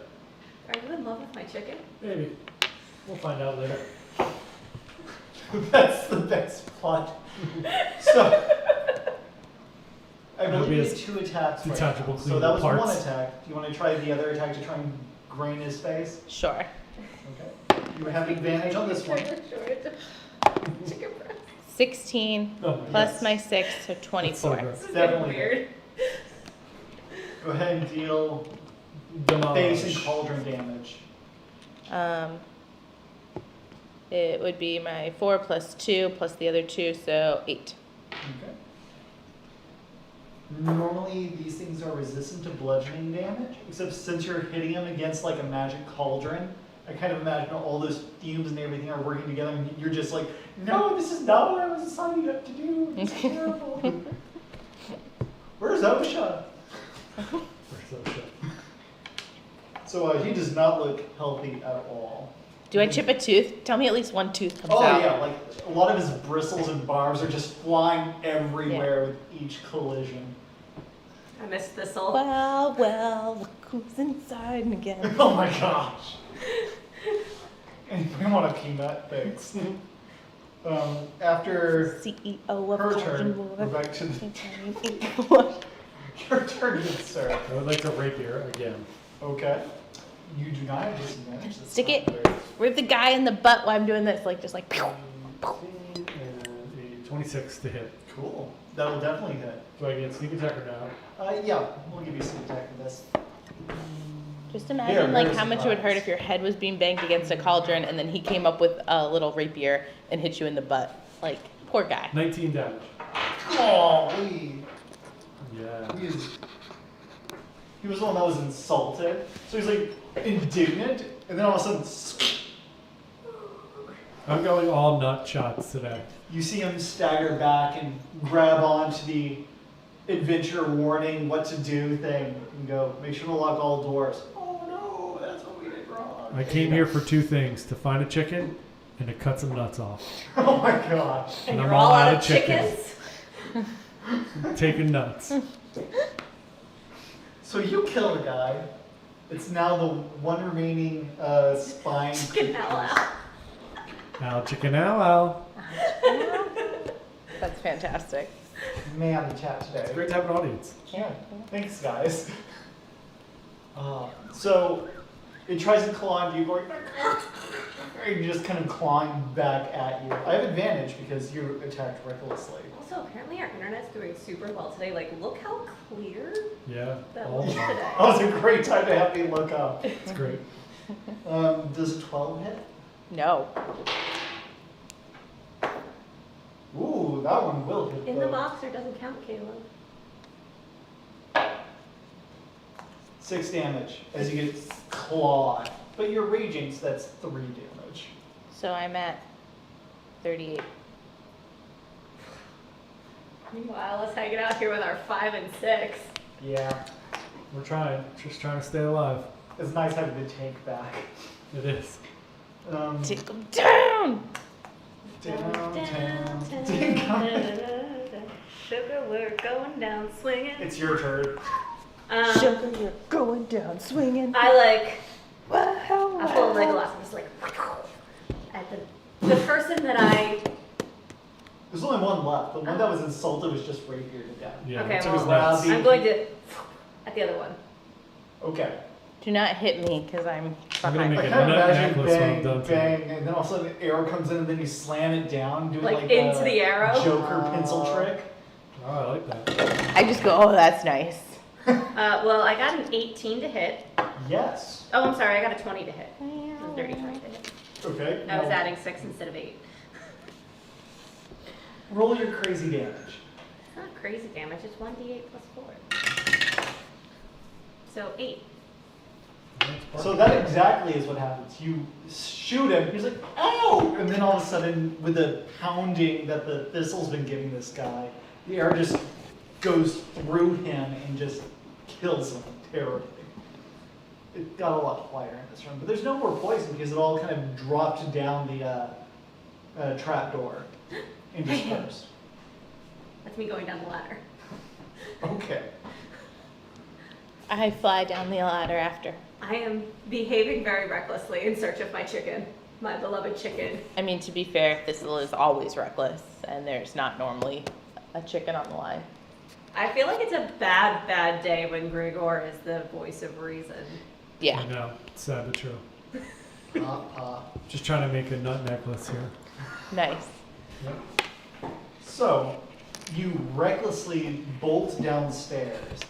Speaker 2: are you in love with my chicken?
Speaker 4: Maybe. We'll find out later.
Speaker 1: That's the best plot. So, I
Speaker 4: It'll
Speaker 1: believe
Speaker 4: be
Speaker 1: you
Speaker 4: a
Speaker 1: did 2 attacks. Right
Speaker 4: detachable
Speaker 1: now. So that was
Speaker 4: cleanable
Speaker 1: one
Speaker 4: parts.
Speaker 1: attack. Do you want to try the other attack to try and grain his face?
Speaker 5: Sure.
Speaker 1: Okay. You have advantage on this one.
Speaker 2: Chicken breast.
Speaker 5: 16
Speaker 4: Oh,
Speaker 5: plus
Speaker 4: yes.
Speaker 5: my 6, so
Speaker 4: That's
Speaker 5: 24.
Speaker 4: so good.
Speaker 2: This is
Speaker 1: Definitely.
Speaker 2: getting weird.
Speaker 1: Go ahead and deal
Speaker 4: Damage.
Speaker 1: face and cauldron damage.
Speaker 5: It would be my 4 plus 2 plus the other 2, so 8.
Speaker 1: Okay. Normally these things are resistant to bludgeoning damage, except since you're hitting them against like a magic cauldron, I kind of imagine all those fumes and everything are working together and you're just like, no, this is not what I was signing up to do. This is terrible. Where's OSHA? So he does not look healthy at all.
Speaker 5: Do I chip a tooth? Tell me at least one tooth comes
Speaker 1: Oh
Speaker 5: out.
Speaker 1: yeah, like a lot of his bristles and barbs are just flying everywhere with each collision.
Speaker 2: I missed Thistle.
Speaker 5: Well, look who's inside again.
Speaker 1: Oh my gosh. Anybody want a peanut? Thanks. After
Speaker 5: CEO of
Speaker 1: her
Speaker 5: Cauldron
Speaker 1: turn,
Speaker 5: Lord.
Speaker 1: we're back to the,
Speaker 5: What?
Speaker 1: your turn, good sir.
Speaker 4: I would like to rapier again.
Speaker 1: Okay. You do not have disadvantage. That's
Speaker 5: Stick
Speaker 1: not
Speaker 5: it.
Speaker 1: very-
Speaker 5: Rip the guy in the butt while I'm doing this, like just like. Pew.
Speaker 4: 18 and a 26 to hit.
Speaker 1: Cool. That'll definitely hit.
Speaker 4: Do I get sneak attack or no?
Speaker 1: Yeah, we'll give you some attack for this.
Speaker 5: Just
Speaker 1: They're
Speaker 5: imagine like
Speaker 1: very
Speaker 5: how much it would hurt if your head was being banged against a cauldron and then he came up with a little rapier and hit you in the butt. Like, poor guy.
Speaker 4: 19 damage.
Speaker 1: Golly.
Speaker 4: Yeah.
Speaker 1: He was the one that was insulted. So he's like indignant, and then all of a sudden,
Speaker 4: I'm going all nut shots today.
Speaker 1: you see him stagger back and grab onto the adventure warning, what to do thing, and go, make sure to lock all doors. Oh no, that's what we did wrong.
Speaker 4: I came here for 2 things: to find a chicken and to cut some nuts off.
Speaker 1: Oh my gosh.
Speaker 2: And
Speaker 4: I'm
Speaker 2: you're
Speaker 4: all
Speaker 2: all
Speaker 4: out
Speaker 2: out
Speaker 4: of
Speaker 2: of
Speaker 4: chicken.
Speaker 2: chickens?
Speaker 4: Taking nuts.
Speaker 1: So you kill the guy. It's now the one remaining spine.
Speaker 2: Chicken out.
Speaker 4: Now chicken ow.
Speaker 5: That's fantastic.
Speaker 1: Man, the chat today.
Speaker 4: It's great to have an audience.
Speaker 1: Yeah, thanks guys. So it tries to claw into you, going, and just kind of clawing back at you. I have advantage because you attacked recklessly.
Speaker 2: Also, apparently our internet's doing super well today. Like, look how clear
Speaker 4: Yeah.
Speaker 2: that
Speaker 4: all
Speaker 2: was
Speaker 4: of it.
Speaker 2: today.
Speaker 1: That was a great time to have me look up.
Speaker 4: It's great.
Speaker 1: Does a 12 hit?
Speaker 5: No.
Speaker 1: Ooh, that one will hit.
Speaker 2: In the
Speaker 1: though.
Speaker 2: boxer doesn't count, Caleb.
Speaker 1: 6 damage as you get clawed. But you're raging, so that's 3 damage.
Speaker 5: So I'm at 38.
Speaker 2: Meanwhile, let's hang it out here with our 5 and 6.
Speaker 1: Yeah.
Speaker 4: We're trying. Just trying to stay alive.
Speaker 1: It's nice having the tank back.
Speaker 4: It is.
Speaker 5: Take them down!
Speaker 1: Downtown.
Speaker 2: Sugar, we're going down swinging.
Speaker 1: It's your turn.
Speaker 5: Sugar, you're going down swinging.
Speaker 2: I like,
Speaker 5: Wow,
Speaker 2: I pull Legolas and just like, at the person that I,
Speaker 1: There's only one left. The one that was insulted was just raped to death.
Speaker 4: Yeah.
Speaker 2: Okay,
Speaker 4: it took
Speaker 2: well,
Speaker 4: us nuts.
Speaker 1: Robbie.
Speaker 2: I'm going to, at the other one.
Speaker 1: Okay.
Speaker 5: Do not hit me, because I'm
Speaker 4: I'm gonna
Speaker 5: behind.
Speaker 4: make
Speaker 1: I
Speaker 4: it
Speaker 1: kind of
Speaker 4: nut
Speaker 1: imagine
Speaker 4: necklace when I'm
Speaker 1: bang,
Speaker 4: done
Speaker 1: bang, and then all of a sudden an arrow comes in and then you slam it down, doing
Speaker 2: Like
Speaker 1: like
Speaker 2: into
Speaker 1: a
Speaker 2: the arrow?
Speaker 1: Joker pencil trick.
Speaker 4: Oh, I like that.
Speaker 5: I just go, oh, that's nice.
Speaker 2: Well, I got an 18 to hit.
Speaker 1: Yes.
Speaker 2: Oh, I'm sorry, I got a 20 to hit. It was a dirty 20 to hit.
Speaker 1: Okay.
Speaker 2: I was
Speaker 1: now
Speaker 2: adding 6 instead of 8.
Speaker 1: roll your crazy damage.
Speaker 2: It's not crazy damage, it's 1d8 plus 4. So 8.
Speaker 1: So that exactly is what happens. You shoot him, he's like, ow! And then all of a sudden, with the pounding that the thistle's been giving this guy, the arrow just goes through him and just kills him terribly. It got a lot quieter in this room, but there's no more poison because it all kind of dropped down the trap door and dispersed.
Speaker 2: That's me going down the ladder.
Speaker 1: Okay.
Speaker 5: I fly down the ladder after.
Speaker 2: I am behaving very recklessly in search of my chicken, my beloved chicken.
Speaker 5: I mean, to be fair, Thistle is always reckless, and there's not normally a chicken on the line.
Speaker 2: I feel like it's a bad, bad day when Grigor is the voice of reason.
Speaker 5: Yeah.
Speaker 4: I know. It's sad but true.
Speaker 1: Pop.
Speaker 4: Just trying to make a nut necklace here.
Speaker 5: Nice.
Speaker 4: Yep.
Speaker 1: So, you recklessly bolt downstairs.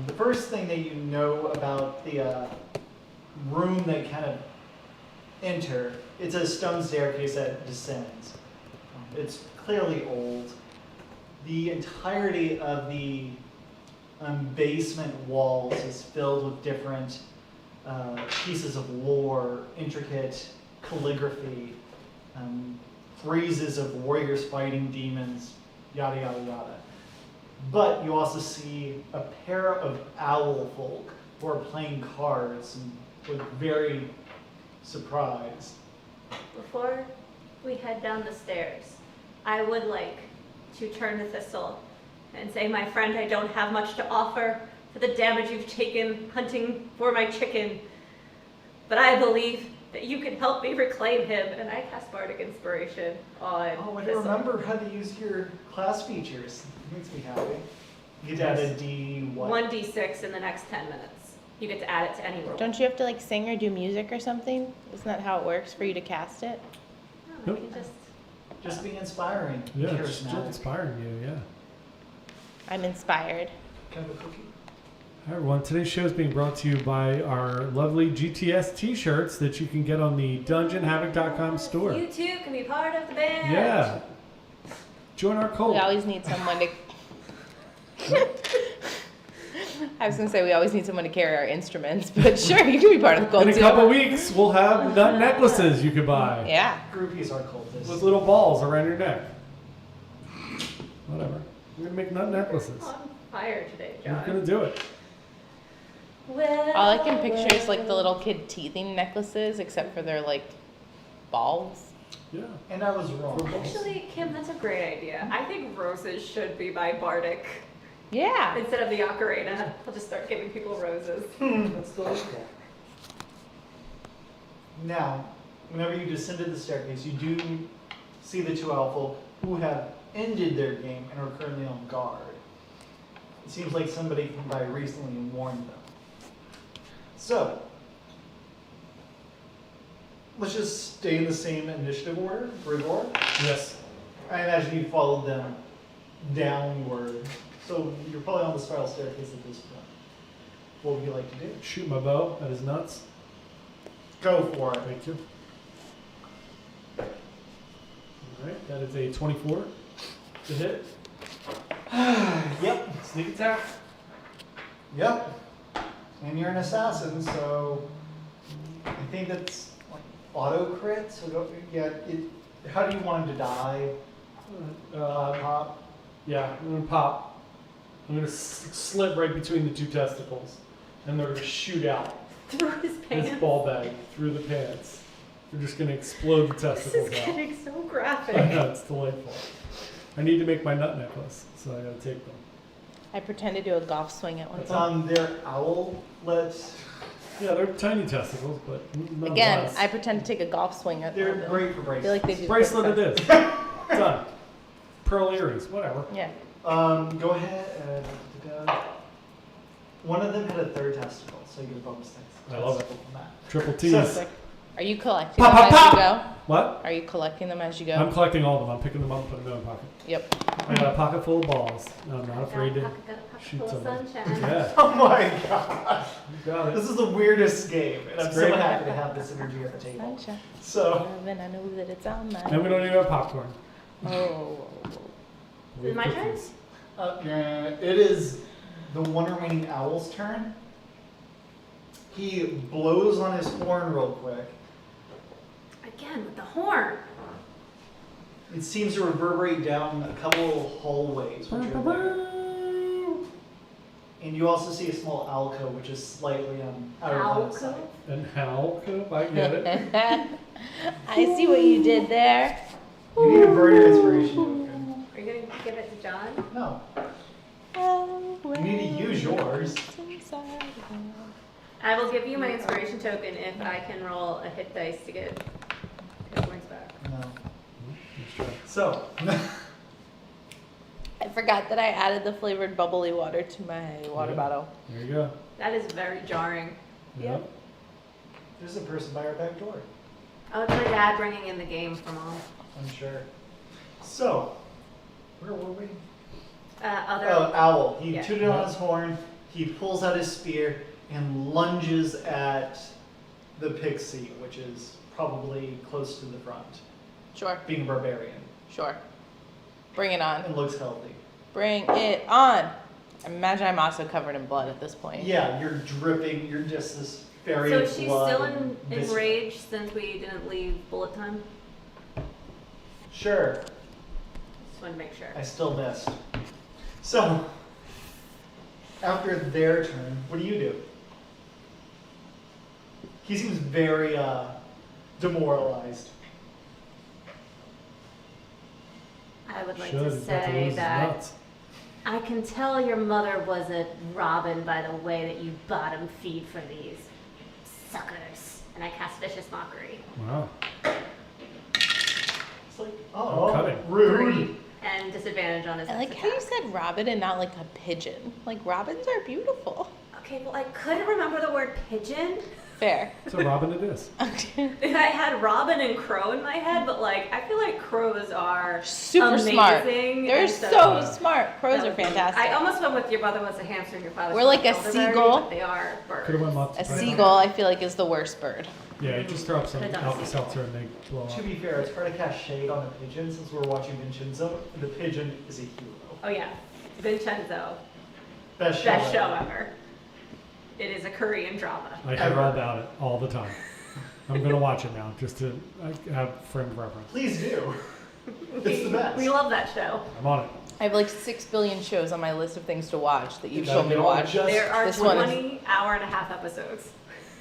Speaker 1: The first thing that you know about the room that you kind of enter, it's a stone staircase that descends. It's clearly old. The entirety of the basement walls is filled with different pieces of lore, intricate calligraphy, phrases of warriors fighting demons, yada yada yada. But you also see a pair of owl folk who are playing cards and look very surprised.
Speaker 2: Before we head down the stairs, I would like to turn to Thistle and say, my friend, I don't have much to offer for the damage you've taken hunting for my chicken, but I believe that you can help me reclaim him, and I cast Bardic Inspiration on
Speaker 1: Oh, I
Speaker 2: Thistle.
Speaker 1: don't remember how to use your class features. It makes me happy. You get to add a D what?
Speaker 2: 1d6 in the next 10 minutes. You get to add it to any roll.
Speaker 5: Don't you have to like sing or do music or something? Isn't that how it works for you to cast it?
Speaker 2: No,
Speaker 4: Nope.
Speaker 2: we can just
Speaker 1: Just be inspiring.
Speaker 4: Yeah, it's just
Speaker 1: Charismatic.
Speaker 4: inspiring you, yeah.
Speaker 5: I'm inspired.
Speaker 1: Kind of a cookie.
Speaker 4: Hi everyone, today's show is being brought to you by our lovely GTS t-shirts that you can get on the DungeonHavoc.com store.
Speaker 2: You too can be part of the band.
Speaker 4: Yeah. Join our cult.
Speaker 5: We always need someone to. I was gonna say we always need someone to carry our instruments, but sure, you can be part of the cult
Speaker 4: In a
Speaker 5: too.
Speaker 4: couple weeks, we'll have nut necklaces you can buy
Speaker 5: Yeah.
Speaker 1: Groupies are cultists.
Speaker 4: with little balls around your neck. Whatever. We're gonna make nut necklaces.
Speaker 2: On fire today,
Speaker 4: We're
Speaker 2: John.
Speaker 4: gonna do it.
Speaker 2: Well,
Speaker 5: All I can picture is like the little kid teething necklaces, except for they're like balls.
Speaker 4: Yeah.
Speaker 1: And I was wrong.
Speaker 2: Actually, Kim, that's a great idea. I think roses should be my bardic
Speaker 5: Yeah.
Speaker 2: instead of the ocarina. I'll just start giving people roses.
Speaker 1: That's delightful. Now, whenever you descended the staircase, you do see the two owl who have ended their game and are currently on guard. It seems like somebody came by recently and warned them. So, let's just stay in the same initiative order, Gregor.
Speaker 4: Yes.
Speaker 1: I imagine you followed them downward. So you're probably on the spiral staircase at this point. What would you like to do?
Speaker 4: Shoot my bow at his nuts.
Speaker 1: Go for it.
Speaker 4: Thank you. Alright, that is a 24 to hit.
Speaker 1: Yep.
Speaker 4: Sneak attack.
Speaker 1: Yep. And you're an assassin, so I think that's like auto crit. So go, yeah. How do you want him to die? Pop.
Speaker 4: Yeah, I'm gonna pop. I'm gonna slip right between the two testicles, and they're gonna shoot out
Speaker 2: Through his pants.
Speaker 4: his ball bag through the pants. They're just gonna explode the
Speaker 2: This
Speaker 4: testicles
Speaker 2: is
Speaker 4: out.
Speaker 2: getting so
Speaker 4: I
Speaker 2: graphic.
Speaker 4: know, it's delightful. I need to make my nut necklace, so I gotta take them.
Speaker 5: I pretend to do a golf swing at one
Speaker 1: It's
Speaker 5: point.
Speaker 1: on their owlets.
Speaker 4: Yeah, they're tiny testicles, but nonetheless.
Speaker 5: Again, I pretend to take a golf swing at
Speaker 1: They're
Speaker 5: one of them.
Speaker 1: great for
Speaker 5: I feel like
Speaker 1: bracelets.
Speaker 5: they do.
Speaker 4: Bracelet it is. Done. Pearl earrings, whatever.
Speaker 5: Yeah.
Speaker 1: Go ahead and one of them had a third testicle, so you get a bonus
Speaker 4: I love it.
Speaker 1: testicle from that.
Speaker 4: Triple T's.
Speaker 1: So-
Speaker 5: Are you collecting
Speaker 4: Pop,
Speaker 5: them
Speaker 4: pop,
Speaker 5: as you
Speaker 4: pop!
Speaker 5: go?
Speaker 4: What?
Speaker 5: Are you collecting them as you go?
Speaker 4: I'm collecting all of them. I'm picking them up and putting them in my pocket.
Speaker 5: Yep.
Speaker 4: I got a pocket full of balls. I'm not afraid to
Speaker 2: Got a pocket
Speaker 4: shoot
Speaker 2: full of
Speaker 4: someone.
Speaker 2: sunshine.
Speaker 4: Yeah,
Speaker 1: Oh my gosh.
Speaker 4: you got it.
Speaker 1: This is the weirdest game, and I'm
Speaker 4: It's
Speaker 1: so
Speaker 4: great.
Speaker 1: happy to have this energy at the table.
Speaker 5: Sunshine.
Speaker 1: So,
Speaker 5: And I know that it's on my.
Speaker 4: And we don't even have popcorn.
Speaker 5: Oh.
Speaker 4: We have
Speaker 2: My turn?
Speaker 4: cookies.
Speaker 1: it is the one remaining owl's turn. He blows on his horn real quick.
Speaker 2: Again with the horn.
Speaker 1: It seems to reverberate down a couple hallways, which are there. And you also see a small alcove, which is slightly out of line of sight.
Speaker 2: Alcove?
Speaker 4: And how could I get it?
Speaker 5: I see what you did there.
Speaker 1: You need to burn your inspiration token.
Speaker 2: Are you gonna give it to John?
Speaker 1: No, you need to use yours.
Speaker 2: I will give you my inspiration token if I can roll a hit dice to get hit points back.
Speaker 1: No. So,
Speaker 5: I forgot that I added the flavored bubbly water to my water
Speaker 4: Yeah.
Speaker 5: bottle.
Speaker 4: There you go.
Speaker 2: That is very jarring.
Speaker 4: Yep.
Speaker 1: there's a person by our back door.
Speaker 2: Oh, it's my dad bringing in the game for mom.
Speaker 1: I'm sure. So, where were we?
Speaker 2: Other.
Speaker 1: Oh, owl. He
Speaker 2: Yeah.
Speaker 1: tooted on his horn. He pulls out his spear and lunges at the pixie, which is probably close to the front,
Speaker 5: Sure,
Speaker 1: being a barbarian,
Speaker 5: sure. Bring it on.
Speaker 1: and looks healthy.
Speaker 5: Bring it on. Imagine I'm also covered in blood at this point.
Speaker 1: Yeah, you're dripping. You're just this fairy
Speaker 2: So
Speaker 1: of
Speaker 2: she's
Speaker 1: blood.
Speaker 2: still
Speaker 1: and
Speaker 2: in
Speaker 1: viscera.
Speaker 2: rage since we didn't leave bullet time?
Speaker 1: Sure.
Speaker 2: Just wanted to make sure.
Speaker 1: I still missed. So, after their turn, what do you do? He seems very demoralized.
Speaker 2: I would like
Speaker 4: Should.
Speaker 2: to
Speaker 4: He's about to lose
Speaker 2: say
Speaker 4: his
Speaker 2: that
Speaker 4: nuts.
Speaker 2: I can tell your mother wasn't Robin by the way that you bottom feed for these suckers. And I cast vicious mockery.
Speaker 4: Wow.
Speaker 1: It's like, oh,
Speaker 4: cutting.
Speaker 1: rude.
Speaker 2: 3 and disadvantage on his
Speaker 5: I like
Speaker 2: next
Speaker 5: how you
Speaker 2: attack.
Speaker 5: said robin and not like a pigeon. Like robins are beautiful.
Speaker 2: Okay, well I couldn't remember the word pigeon.
Speaker 5: Fair.
Speaker 4: So Robin it is.
Speaker 5: Okay.
Speaker 2: I had robin and crow in my head, but like I feel like crows are
Speaker 5: Super
Speaker 2: amazing.
Speaker 5: smart. They're
Speaker 2: and
Speaker 5: so smart. Crows
Speaker 2: that
Speaker 5: are
Speaker 2: would be-
Speaker 5: fantastic.
Speaker 2: I almost went with your brother was a hamster and your father.
Speaker 5: We're like a
Speaker 2: elderberry,
Speaker 5: seagull.
Speaker 2: But they are
Speaker 4: Could have went
Speaker 2: birds.
Speaker 4: lots
Speaker 5: A
Speaker 4: of
Speaker 5: seagull, I feel like, is the worst bird.
Speaker 4: Yeah, you just throw up some
Speaker 2: Could've done a
Speaker 4: Alka-Seltzer and they blow
Speaker 1: To
Speaker 4: up.
Speaker 1: be fair, it's hard to cast shade on a pigeon since we're watching Vincenzo. The pigeon is a hero.
Speaker 2: Oh yeah, Vincenzo,
Speaker 1: Best
Speaker 2: best show
Speaker 1: ever.
Speaker 2: ever. It is a Korean drama.
Speaker 4: I hear all about it all the time. I'm gonna watch it now just to have frame of reference.
Speaker 1: Please do. It's the best.
Speaker 2: We love that show.
Speaker 4: I'm on it.
Speaker 5: I have like 6 billion shows on my list of things to watch that you've
Speaker 1: Yeah,
Speaker 5: told me
Speaker 1: they
Speaker 5: to
Speaker 1: all
Speaker 5: watch.
Speaker 1: just-
Speaker 2: There are
Speaker 5: This one is-
Speaker 2: 20 hour-and-a-half episodes.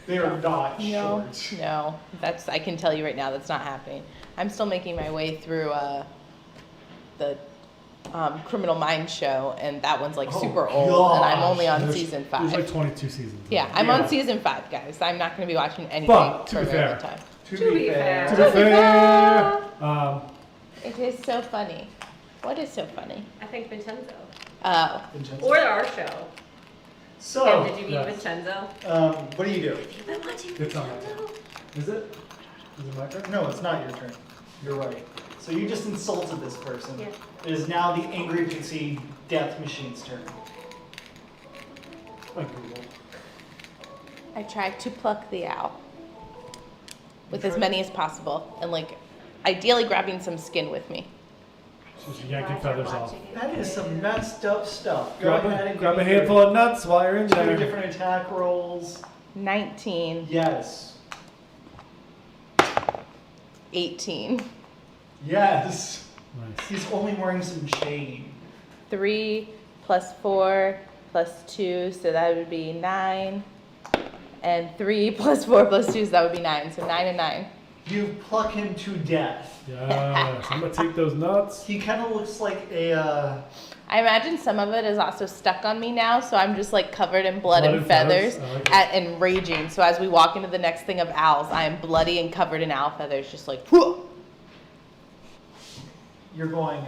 Speaker 1: They are not
Speaker 5: No,
Speaker 1: short.
Speaker 5: no, that's I can tell you right now that's not happening. I'm still making my way through the Criminal Minds show, and that one's like
Speaker 1: Oh,
Speaker 5: super old, and I'm
Speaker 1: gosh.
Speaker 5: only on
Speaker 4: There's-
Speaker 5: season
Speaker 4: There's
Speaker 5: 5.
Speaker 4: like 22 seasons. of
Speaker 5: Yeah,
Speaker 4: it.
Speaker 5: I'm
Speaker 1: Yeah.
Speaker 5: on season 5, guys. I'm not going to be watching anything
Speaker 4: But, to
Speaker 5: for a
Speaker 4: be
Speaker 5: very
Speaker 4: fair-
Speaker 5: long time.
Speaker 2: To be fair.
Speaker 4: To be fair,
Speaker 5: It is so funny. What is so funny?
Speaker 2: I think Vincenzo.
Speaker 5: Oh,
Speaker 1: Vincenzo.
Speaker 2: Or our show.
Speaker 1: So,
Speaker 2: Kim, did you meet
Speaker 4: yes.
Speaker 2: Vincenzo?
Speaker 1: what do you do?
Speaker 2: You've been watching
Speaker 4: It's on my
Speaker 2: Vincenzo?
Speaker 4: Is it? Is it my turn?
Speaker 1: No, it's not your turn. You're right. So you just insulted this person.
Speaker 2: Yeah.
Speaker 1: It is now the Angry Pixie Death Machine's turn.
Speaker 4: My Google.
Speaker 5: I try to pluck the owl with as many as possible, and like ideally grabbing some skin with me.
Speaker 4: So she's yanking feathers off.
Speaker 1: That is some messed up stuff. Go ahead and
Speaker 4: Grab a
Speaker 1: give me
Speaker 4: handful of nuts while you're in
Speaker 1: your
Speaker 4: there.
Speaker 1: 2 different attack rolls.
Speaker 5: 19,
Speaker 1: Yes.
Speaker 5: 18,
Speaker 1: Yes.
Speaker 4: Nice.
Speaker 1: He's only wearing some chain.
Speaker 5: 3 plus 4 plus 2, so that would be 9. And 3 plus 4 plus 2, so that would be 9. So 9 and 9.
Speaker 1: You pluck him to death.
Speaker 4: Yes. I'm gonna take those nuts.
Speaker 1: He kind of looks like a.
Speaker 5: I imagine some of it is also stuck on me now, so I'm just like covered in blood and
Speaker 4: and
Speaker 5: feathers
Speaker 4: I like it.
Speaker 5: and raging. So as we walk into the next thing of owls, I am bloody and covered in owl feathers, just like, whoa.
Speaker 1: You're going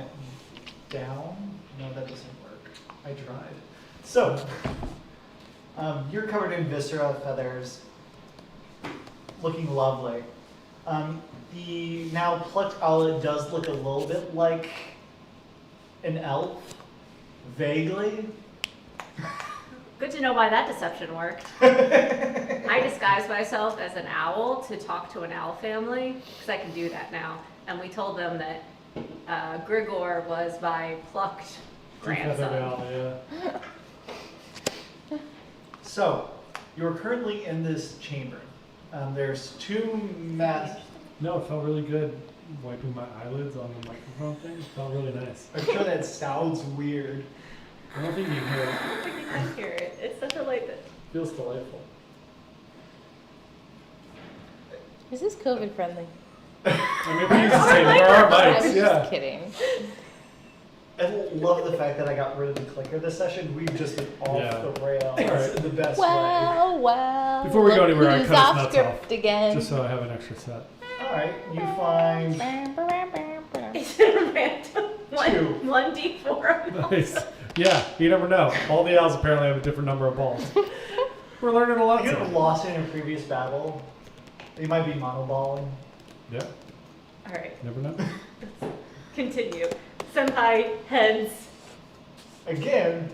Speaker 1: down? No, that doesn't work. I tried. So, you're covered in viscera feathers, looking lovely. The now plucked owlet does look a little bit like an elf, vaguely.
Speaker 2: Good to know why that deception worked. I disguised myself as an owl to talk to an owl family, because I can do that now. And we told them that Grigor was my plucked
Speaker 4: Feathered
Speaker 2: grandson.
Speaker 4: owl, yeah.
Speaker 1: So, you're currently in this chamber. There's 2 mass.
Speaker 4: No, it felt really good wiping my eyelids on the microphone thing. It felt really nice.
Speaker 1: I'm sure that sounds weird.
Speaker 4: I don't think you can hear it.
Speaker 2: I don't think you can hear it. It's such a
Speaker 4: It feels delightful.
Speaker 5: Is this COVID friendly?
Speaker 4: I mean, we use the same. There are
Speaker 5: I
Speaker 4: mics,
Speaker 5: was
Speaker 4: yeah.
Speaker 5: just kidding.
Speaker 1: I love the fact that I got rid of the clicker this session. We've just been off
Speaker 4: Yeah.
Speaker 1: the rails
Speaker 4: Alright.
Speaker 1: in the best way.
Speaker 5: Well.
Speaker 4: Before we go
Speaker 5: look
Speaker 4: anywhere, I
Speaker 5: who's
Speaker 4: cut his
Speaker 5: off
Speaker 4: nuts
Speaker 5: script
Speaker 4: off.
Speaker 5: again.
Speaker 4: Just so I have an extra set.
Speaker 1: Alright, you find
Speaker 2: It's a random
Speaker 1: 2.
Speaker 2: 1d4.
Speaker 4: Nice. Yeah, you never know. All the owls apparently have a different number of balls. We're learning a lot
Speaker 1: You could have
Speaker 4: today.
Speaker 1: lost it in a previous battle. They might be monoballing.
Speaker 4: Yeah,
Speaker 2: All right,
Speaker 4: never know.
Speaker 2: continue. Senpai heads.
Speaker 1: Again,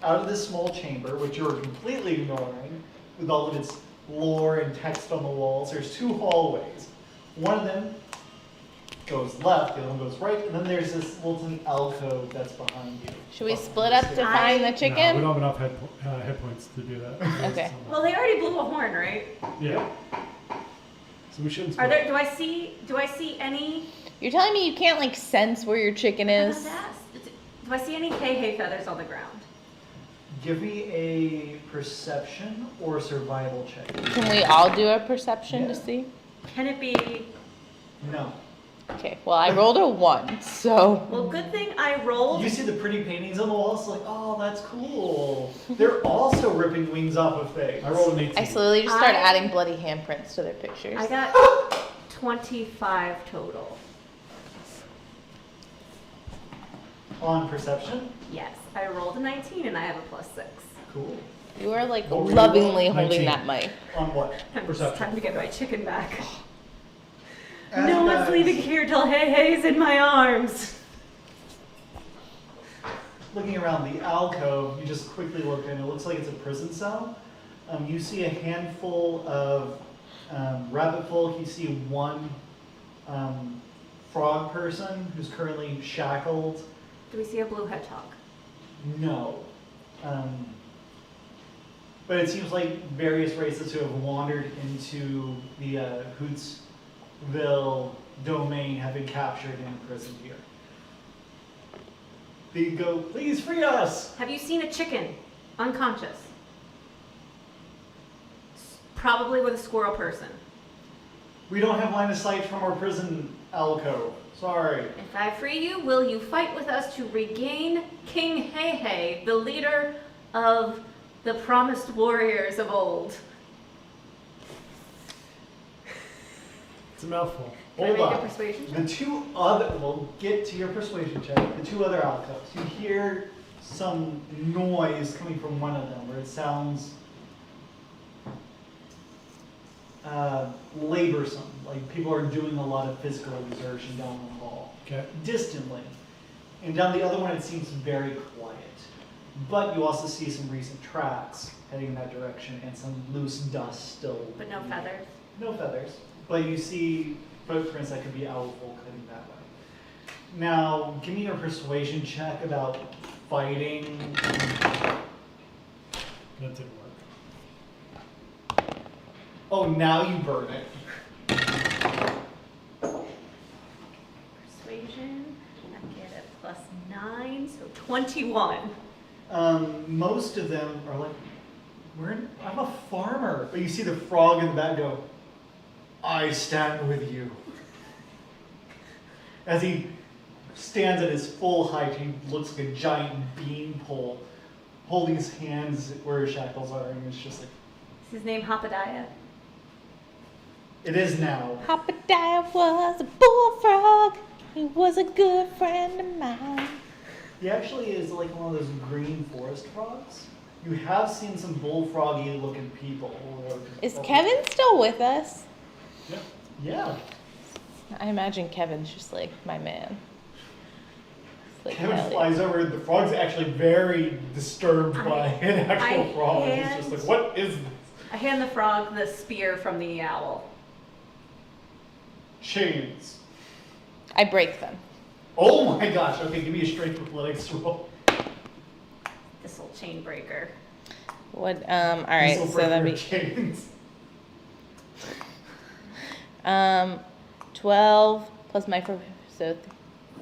Speaker 1: out of this small chamber, which you're completely ignoring, with all of its lore and text on the walls, there's 2 hallways. One of them goes left, the other one goes right, and then there's this little tiny alcove that's behind you.
Speaker 5: Should we split up to find the
Speaker 4: No, we
Speaker 5: chicken?
Speaker 4: don't have enough hit points to do that.
Speaker 5: Okay.
Speaker 2: Well, they already blew a horn, right?
Speaker 4: Yeah. So we shouldn't
Speaker 2: Are
Speaker 4: split.
Speaker 2: there? Do I see any?
Speaker 5: You're telling me you can't like sense where your chicken is?
Speaker 2: Do I see any hay feathers on the ground?
Speaker 1: Give me a perception or survival check.
Speaker 5: Can we all do a perception
Speaker 1: Yeah.
Speaker 5: to see?
Speaker 2: Can it be?
Speaker 1: No.
Speaker 5: Okay, well I rolled a 1, so
Speaker 2: Well, good thing I rolled.
Speaker 1: You see the pretty paintings on the walls, like, oh, that's cool. They're also ripping wings off of things.
Speaker 4: I rolled an 18.
Speaker 5: I slowly just started
Speaker 2: I-
Speaker 5: adding bloody handprints to their pictures.
Speaker 2: I got 25 total.
Speaker 1: On perception?
Speaker 2: Yes, I rolled a 19 and I have a +6.
Speaker 1: Cool.
Speaker 5: You are like
Speaker 4: What were you
Speaker 5: lovingly
Speaker 4: rolling?
Speaker 5: holding
Speaker 4: 19.
Speaker 5: that mic.
Speaker 1: On what?
Speaker 2: It's
Speaker 4: Perception.
Speaker 2: time to get my chicken back.
Speaker 1: As
Speaker 2: No
Speaker 1: you
Speaker 2: one's
Speaker 1: guys
Speaker 2: leaving here till Hey Hey's in my arms.
Speaker 1: Looking around the alcove, you just quickly look in. It looks like it's a prison cell. You see a handful of rabbit folk. You see one frog person who's currently shackled.
Speaker 2: Do we see a blue hedgehog?
Speaker 1: No. But it seems like various races who have wandered into the Hootsville domain have been captured and imprisoned here. They go, please free us!
Speaker 2: Have you seen a chicken unconscious? Probably with a squirrel person.
Speaker 1: We don't have line of sight from our prison alcove. Sorry.
Speaker 2: If I free you, will you fight with us to regain King Hey Hey, the leader of the promised warriors of old?
Speaker 4: It's a mouthful.
Speaker 2: Can
Speaker 1: Hold
Speaker 2: I make
Speaker 1: on.
Speaker 2: a persuasion check?
Speaker 1: The 2 other, we'll get to your persuasion check. The 2 other alcoves. You hear some noise coming from one of them where it sounds laborsome, like people are doing a lot of physical exertion down the hall,
Speaker 4: Okay.
Speaker 1: distantly. And down the other one, it seems very quiet. But you also see some recent tracks heading in that direction and some loose dust still.
Speaker 2: But no feathers.
Speaker 1: No feathers. But you see footprints that could be owlful heading that way. Now, give me a persuasion check about fighting.
Speaker 4: That didn't work.
Speaker 1: Oh, now you burn it.
Speaker 2: Persuasion, I get a +9, so 21.
Speaker 1: Most of them are like, I'm a farmer. But you see the frog in the back go, I stand with you. As he stands at his full height, he looks like a giant beanpole, holding his hands where his shackles are, and it's just like,
Speaker 2: Is his name Hopadiah?
Speaker 1: it is now.
Speaker 5: Hopadiah was a bullfrog. He was a good friend of mine.
Speaker 1: He actually is like one of those green forest frogs. You have seen some bullfroggy looking people.
Speaker 5: Is Kevin still with us?
Speaker 4: Yeah.
Speaker 1: Yeah.
Speaker 5: I imagine Kevin's just like my man. It's like
Speaker 1: Kevin
Speaker 5: Elliot.
Speaker 1: flies over, the frog's actually very disturbed by an actual frog. He's just like, what is this?
Speaker 2: I hand the frog the spear from the owl.
Speaker 1: Chains.
Speaker 5: I break them.
Speaker 1: Oh my gosh, okay, give me a strength athletics roll.
Speaker 2: This little chain breaker.
Speaker 5: What? All right.
Speaker 1: These will
Speaker 5: So
Speaker 1: break
Speaker 5: that'd
Speaker 1: your
Speaker 5: be
Speaker 1: chains.
Speaker 5: 12 plus my so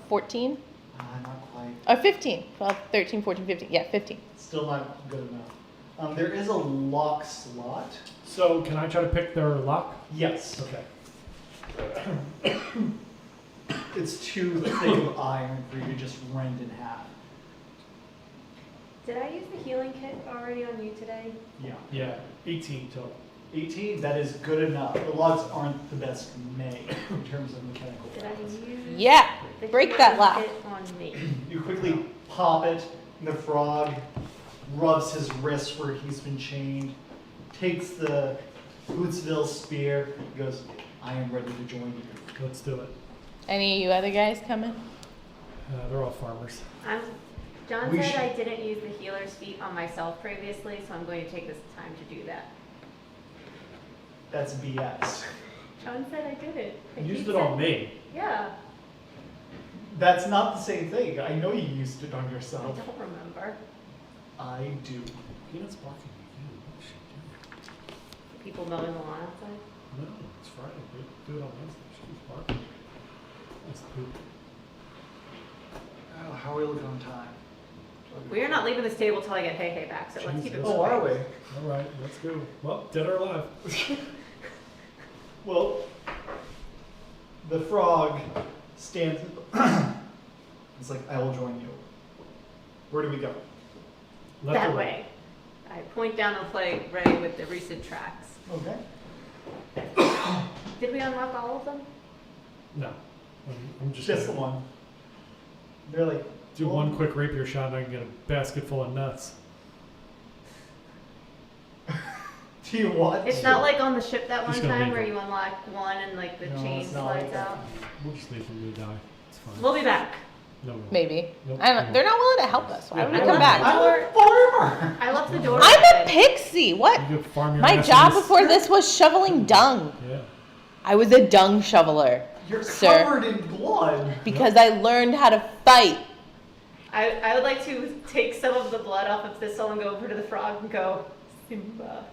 Speaker 5: 14
Speaker 1: Not quite.
Speaker 5: or 15. 12, 13, 14, 15. Yeah, 15.
Speaker 1: Still not good enough. There is a lock slot.
Speaker 4: So can I try to pick their lock?
Speaker 1: Yes.
Speaker 4: Okay.
Speaker 1: It's too thick of iron for you to just rend in half.
Speaker 2: Did I use the healing kit already on you today?
Speaker 1: Yeah.
Speaker 4: Yeah. 18 total.
Speaker 1: 18, that is good enough. The locks aren't the best made in terms of mechanical
Speaker 2: Did I
Speaker 1: weapons.
Speaker 2: use
Speaker 5: Yeah.
Speaker 2: the
Speaker 5: Break that
Speaker 2: healing
Speaker 5: lock.
Speaker 2: kit on me?
Speaker 1: You quickly pop it, and the frog rubs his wrist where he's been chained, takes the Bootsville spear, and goes, I am ready to join you.
Speaker 4: Let's do it.
Speaker 5: Any of you other guys coming?
Speaker 4: They're all farmers.
Speaker 2: John
Speaker 1: We
Speaker 2: said
Speaker 1: should-
Speaker 2: I didn't use the healer's feat on myself previously, so I'm going to take this time to do that.
Speaker 1: That's BS.
Speaker 2: John said I did it.
Speaker 4: You
Speaker 2: And
Speaker 4: used
Speaker 2: he
Speaker 4: it on
Speaker 2: said-
Speaker 4: me.
Speaker 2: Yeah,
Speaker 1: That's not the same thing. I know you used it on
Speaker 2: I
Speaker 1: yourself.
Speaker 2: don't remember.
Speaker 1: I do.
Speaker 4: Peanut's blocking me. What is she
Speaker 2: People mowing the lawn outside.
Speaker 4: doing? No, it's Friday. Do it on Wednesday. She's barking. That's poop.
Speaker 1: Oh, how are we looking on time?
Speaker 2: We are not leaving this table till I get Hey Hey back, so let's keep it
Speaker 4: Jesus.
Speaker 1: Oh,
Speaker 2: moving.
Speaker 1: are we?
Speaker 4: All right, let's go. Well, dead or alive.
Speaker 1: Well, the frog stands. It's like, I will join you. Where do we go?
Speaker 4: Left
Speaker 2: That
Speaker 4: or right?
Speaker 2: way. I point down the flag ready with the recent tracks.
Speaker 1: Okay.
Speaker 2: Did we unlock all of them?
Speaker 4: No. I'm just
Speaker 1: Just the
Speaker 4: gonna
Speaker 1: one. They're like,
Speaker 4: do
Speaker 1: well,
Speaker 4: one quick rapier shot and I can get a basket full of nuts.
Speaker 1: Do you want
Speaker 2: It's
Speaker 1: to?
Speaker 2: not like on the ship that one
Speaker 4: Just gonna
Speaker 2: time
Speaker 4: leave
Speaker 2: where
Speaker 4: it.
Speaker 2: you unlock one and like the
Speaker 1: No,
Speaker 2: chain
Speaker 1: it's not
Speaker 2: slides
Speaker 1: like that.
Speaker 2: out.
Speaker 4: We'll just leave them to die. It's fine.
Speaker 2: We'll be back.
Speaker 4: No, we won't.
Speaker 5: Maybe.
Speaker 4: Nope,
Speaker 5: I don't.
Speaker 4: we won't.
Speaker 5: They're not willing to help us. Why would we
Speaker 4: Yeah.
Speaker 5: come back?
Speaker 1: I'm a farmer.
Speaker 2: I left the door
Speaker 5: I'm a
Speaker 2: open.
Speaker 5: pixie. What?
Speaker 4: You could farm your
Speaker 5: My
Speaker 4: ass
Speaker 5: job
Speaker 4: in this-
Speaker 5: before this was shoveling dung.
Speaker 4: Yeah.
Speaker 5: I was a dung shoveler
Speaker 1: You're
Speaker 5: Sir.
Speaker 1: covered in blood.
Speaker 5: because I learned how to fight.
Speaker 2: I would like to take some of the blood off of Thistle and go over to the frog and go, Simba.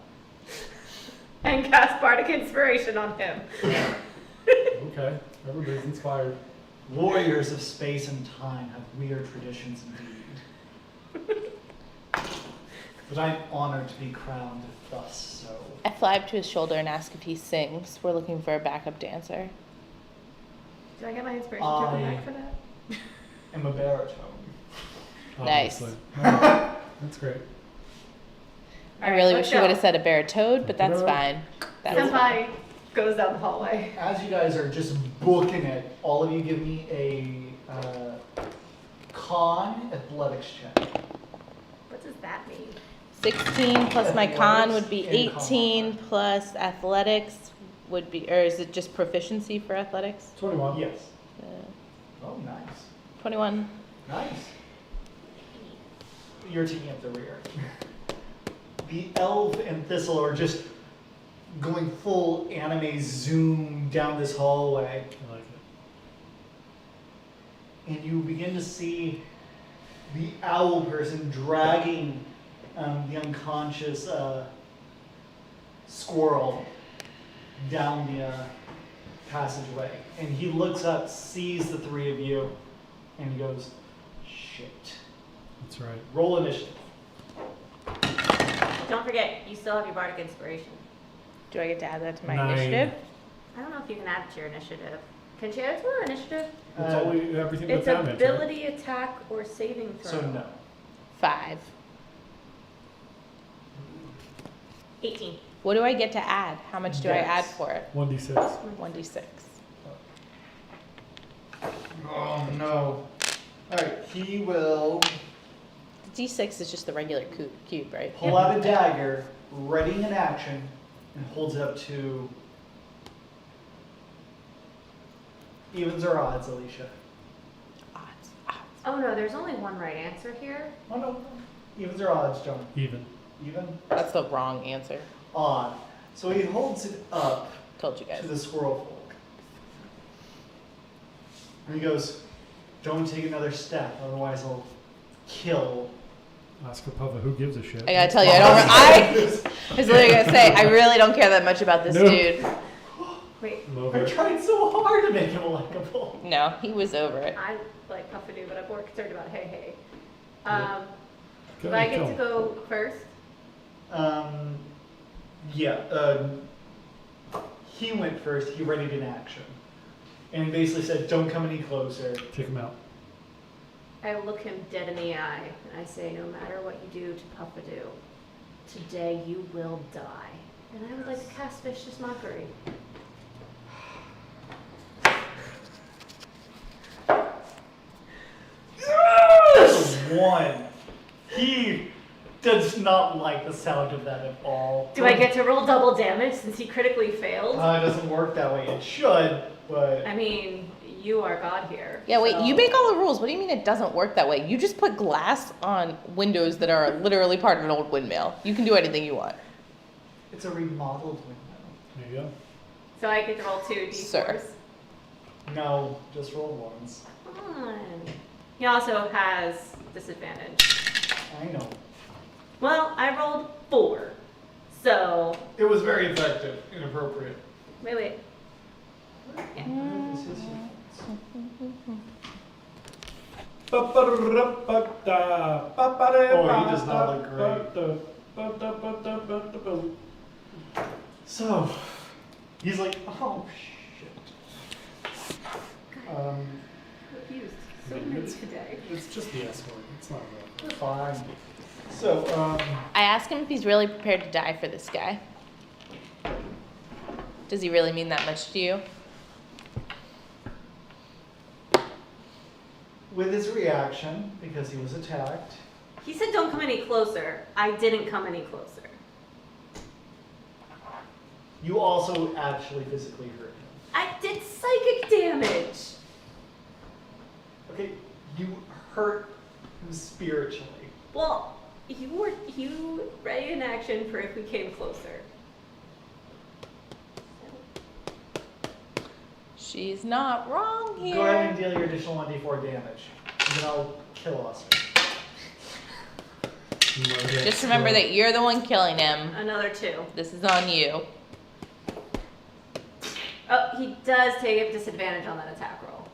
Speaker 2: And cast Bardic Inspiration on him.
Speaker 4: Okay. Everybody's inspired.
Speaker 1: Warriors of space and time have weird traditions indeed. But I'm honored to be crowned thus, so.
Speaker 5: I fly up to his shoulder and ask if he sings. We're looking for a backup dancer.
Speaker 2: Did I get my inspiration token
Speaker 1: I-
Speaker 2: back for that?
Speaker 1: I'm a baritone.
Speaker 5: Nice.
Speaker 4: Obviously. All right. That's great.
Speaker 5: I really
Speaker 2: let's
Speaker 5: wish you
Speaker 2: go.
Speaker 5: would have said a baritone, but that's fine. That's
Speaker 2: Senpai goes down the hallway.
Speaker 1: As you guys are just booking it, all of you give me a con athletics check.
Speaker 2: What does that mean?
Speaker 5: 16 plus my con would be
Speaker 1: Athletics and
Speaker 5: 18 plus athletics would be, or is it just proficiency for athletics?
Speaker 4: 21.
Speaker 1: Yes.
Speaker 5: Uh,
Speaker 1: Oh, nice.
Speaker 5: 21.
Speaker 1: Nice. You're taking up the rear. The elf and Thistle are just going full anime zoom down this hallway,
Speaker 4: I like it.
Speaker 1: and you begin to see the owl person dragging the unconscious squirrel down the passageway. And he looks up, sees the three of you, and he goes, "Shit."
Speaker 4: That's right.
Speaker 1: Roll initiative.
Speaker 2: Don't forget, you still have your bardic inspiration.
Speaker 5: Do I get to add that to my
Speaker 4: 9.
Speaker 5: initiative?
Speaker 2: I don't know if you can add it to your initiative. Can she add it to her initiative?
Speaker 4: It's only everything with
Speaker 2: It's
Speaker 4: damage. Right?
Speaker 2: ability, attack, or saving throw.
Speaker 1: So no.
Speaker 5: 5.
Speaker 2: 18.
Speaker 5: What do I get to add? How much do I
Speaker 1: Dex.
Speaker 5: add for it?
Speaker 4: 1d6.
Speaker 5: 1d6.
Speaker 1: Oh no. Alright, he will
Speaker 5: D6 is just the regular cube, right?
Speaker 1: pull out a dagger, ready in action, and holds it up to evens or odds, Alicia.
Speaker 5: Odds.
Speaker 2: Oh no, there's only one right answer here.
Speaker 1: Oh no. Evens or odds, John?
Speaker 4: Even.
Speaker 1: Even?
Speaker 5: That's the wrong answer.
Speaker 1: Odd. So he holds it up
Speaker 5: Told you guys.
Speaker 1: to the squirrel folk. And he goes, "Don't take another step, otherwise I'll kill."
Speaker 4: Oscar Pova, who gives a shit?
Speaker 5: I gotta tell you, I was literally gonna say, I really don't care that much about this
Speaker 4: No.
Speaker 5: dude.
Speaker 2: Wait,
Speaker 1: I
Speaker 4: Over.
Speaker 1: tried so hard to make him likable.
Speaker 5: No, he was over it.
Speaker 2: I like Puffadoo, but I'm more concerned about Hey Hey.
Speaker 4: Go
Speaker 2: Do I
Speaker 4: ahead,
Speaker 2: get
Speaker 4: kill
Speaker 2: to
Speaker 4: him.
Speaker 2: go first?
Speaker 1: Yeah. He went first. He readied in action, and basically said, "Don't come any closer."
Speaker 4: Take him out.
Speaker 2: I look him dead in the eye and I say, no matter what you do to Puffadoo, today you will die. And I would like to cast Vicious Mockery.
Speaker 1: That's a 1. He does not like the sound of that at all.
Speaker 2: Do I get to roll double damage since he critically failed?
Speaker 1: It doesn't work that way. It should, but
Speaker 2: I mean, you are God here.
Speaker 5: Yeah, wait,
Speaker 2: so-
Speaker 5: you make all the rules. What do you mean it doesn't work that way? You just put glass on windows that are literally part of an old windmill. You can do anything you want.
Speaker 1: it's a remodeled window.
Speaker 4: There you go.
Speaker 2: So I get to roll 2 d4s.
Speaker 5: Sir.
Speaker 1: No, just roll 1s.
Speaker 2: Come on. He also has disadvantage.
Speaker 1: I know.
Speaker 2: Well, I rolled 4. So,
Speaker 1: It was very effective. Inappropriate.
Speaker 2: wait.
Speaker 1: Oh, he does not look great. So, he's like, "Oh shit."
Speaker 2: Refused. So many today.
Speaker 4: It's just the S word. It's not real.
Speaker 1: We're fine. So,
Speaker 5: I ask him if he's really prepared to die for this guy. Does he really mean that much to you?
Speaker 1: with his reaction, because he was attacked,
Speaker 2: He said don't come any closer. I didn't come any closer.
Speaker 1: you also actually physically hurt him.
Speaker 2: I did psychic damage.
Speaker 1: Okay, you hurt him spiritually.
Speaker 2: Well, you ready in action for if we came closer.
Speaker 5: She's not wrong here.
Speaker 1: Go ahead and deal your additional 1d4 damage. And then I'll kill Oscar.
Speaker 5: Just remember that you're the one killing him.
Speaker 2: Another 2.
Speaker 5: This is on you.
Speaker 2: Oh, he does take a disadvantage on that attack roll.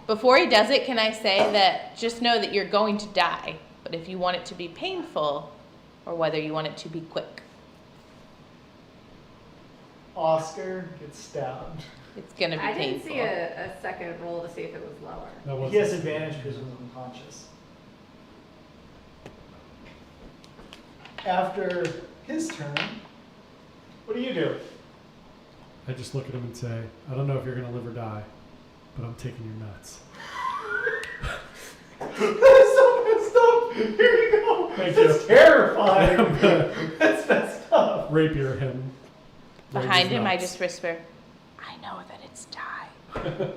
Speaker 5: Before he does it, can I say that just know that you're going to die, but if you want it to be painful, or whether you want it to be quick,
Speaker 1: Oscar gets stabbed.
Speaker 5: it's gonna be
Speaker 2: I didn't
Speaker 5: painful.
Speaker 2: see a second roll to see if it was lower.
Speaker 4: That was
Speaker 1: He has advantage because he was unconscious. After his turn, what do you do?
Speaker 4: I just look at him and say, I don't know if you're gonna live or die, but I'm taking your nuts.
Speaker 1: That is so messed up. Here you go.
Speaker 4: Thank you.
Speaker 1: That's terrifying. That's messed up.
Speaker 4: Rapier him.
Speaker 5: Behind
Speaker 4: Right
Speaker 5: him, I
Speaker 4: nuts.
Speaker 5: just whisper, I know that it's time.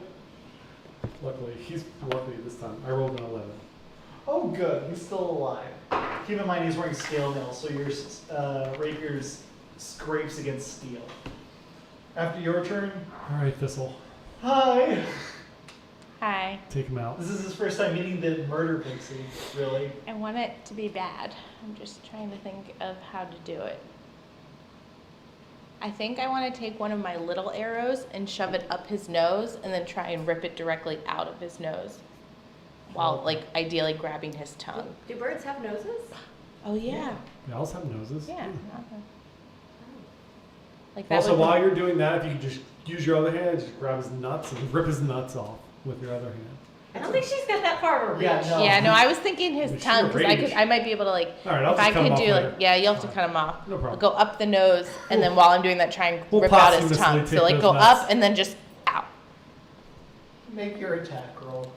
Speaker 4: Luckily, he's lucky this time. I rolled an 11.
Speaker 1: Oh, good. He's still alive. Keep in mind he's wearing scale nails, so your rapier's scrapes against steel. After your turn,
Speaker 4: All right, Thistle.
Speaker 1: hi.
Speaker 5: Hi.
Speaker 4: Take him out.
Speaker 1: This is his first time meeting the murder pixie, really.
Speaker 5: I want it to be bad. I'm just trying to think of how to do it. I think I want to take one of my little arrows and shove it up his nose and then try and rip it directly out of his nose. While, like, ideally grabbing his tongue.
Speaker 2: Do birds have noses?
Speaker 5: Oh, yeah.
Speaker 4: They also have noses.
Speaker 5: Yeah. Like that
Speaker 4: Also,
Speaker 5: would
Speaker 4: while you're doing that, if you could just use your other hand, just grab his nuts and rip his nuts off with your other hand.
Speaker 2: I don't think she's got that far of a reach.
Speaker 1: Yeah, no.
Speaker 5: Yeah, no, I was thinking his
Speaker 4: She's
Speaker 5: tongue because
Speaker 4: range.
Speaker 5: I might be able to like,
Speaker 4: All right, I'll
Speaker 5: if
Speaker 4: just
Speaker 5: I
Speaker 4: cut him
Speaker 5: could
Speaker 4: off
Speaker 5: do
Speaker 4: later.
Speaker 5: like, yeah, you'll have to
Speaker 4: Fine.
Speaker 5: cut him off.
Speaker 4: No
Speaker 5: I'll
Speaker 4: problem.
Speaker 5: go up the nose and then while I'm doing that, try and
Speaker 4: We'll
Speaker 5: rip out his
Speaker 4: posthumously
Speaker 5: tongue.
Speaker 4: take
Speaker 5: So like
Speaker 4: those
Speaker 5: go
Speaker 4: nuts.
Speaker 5: up and then just out.
Speaker 1: Make your attack roll.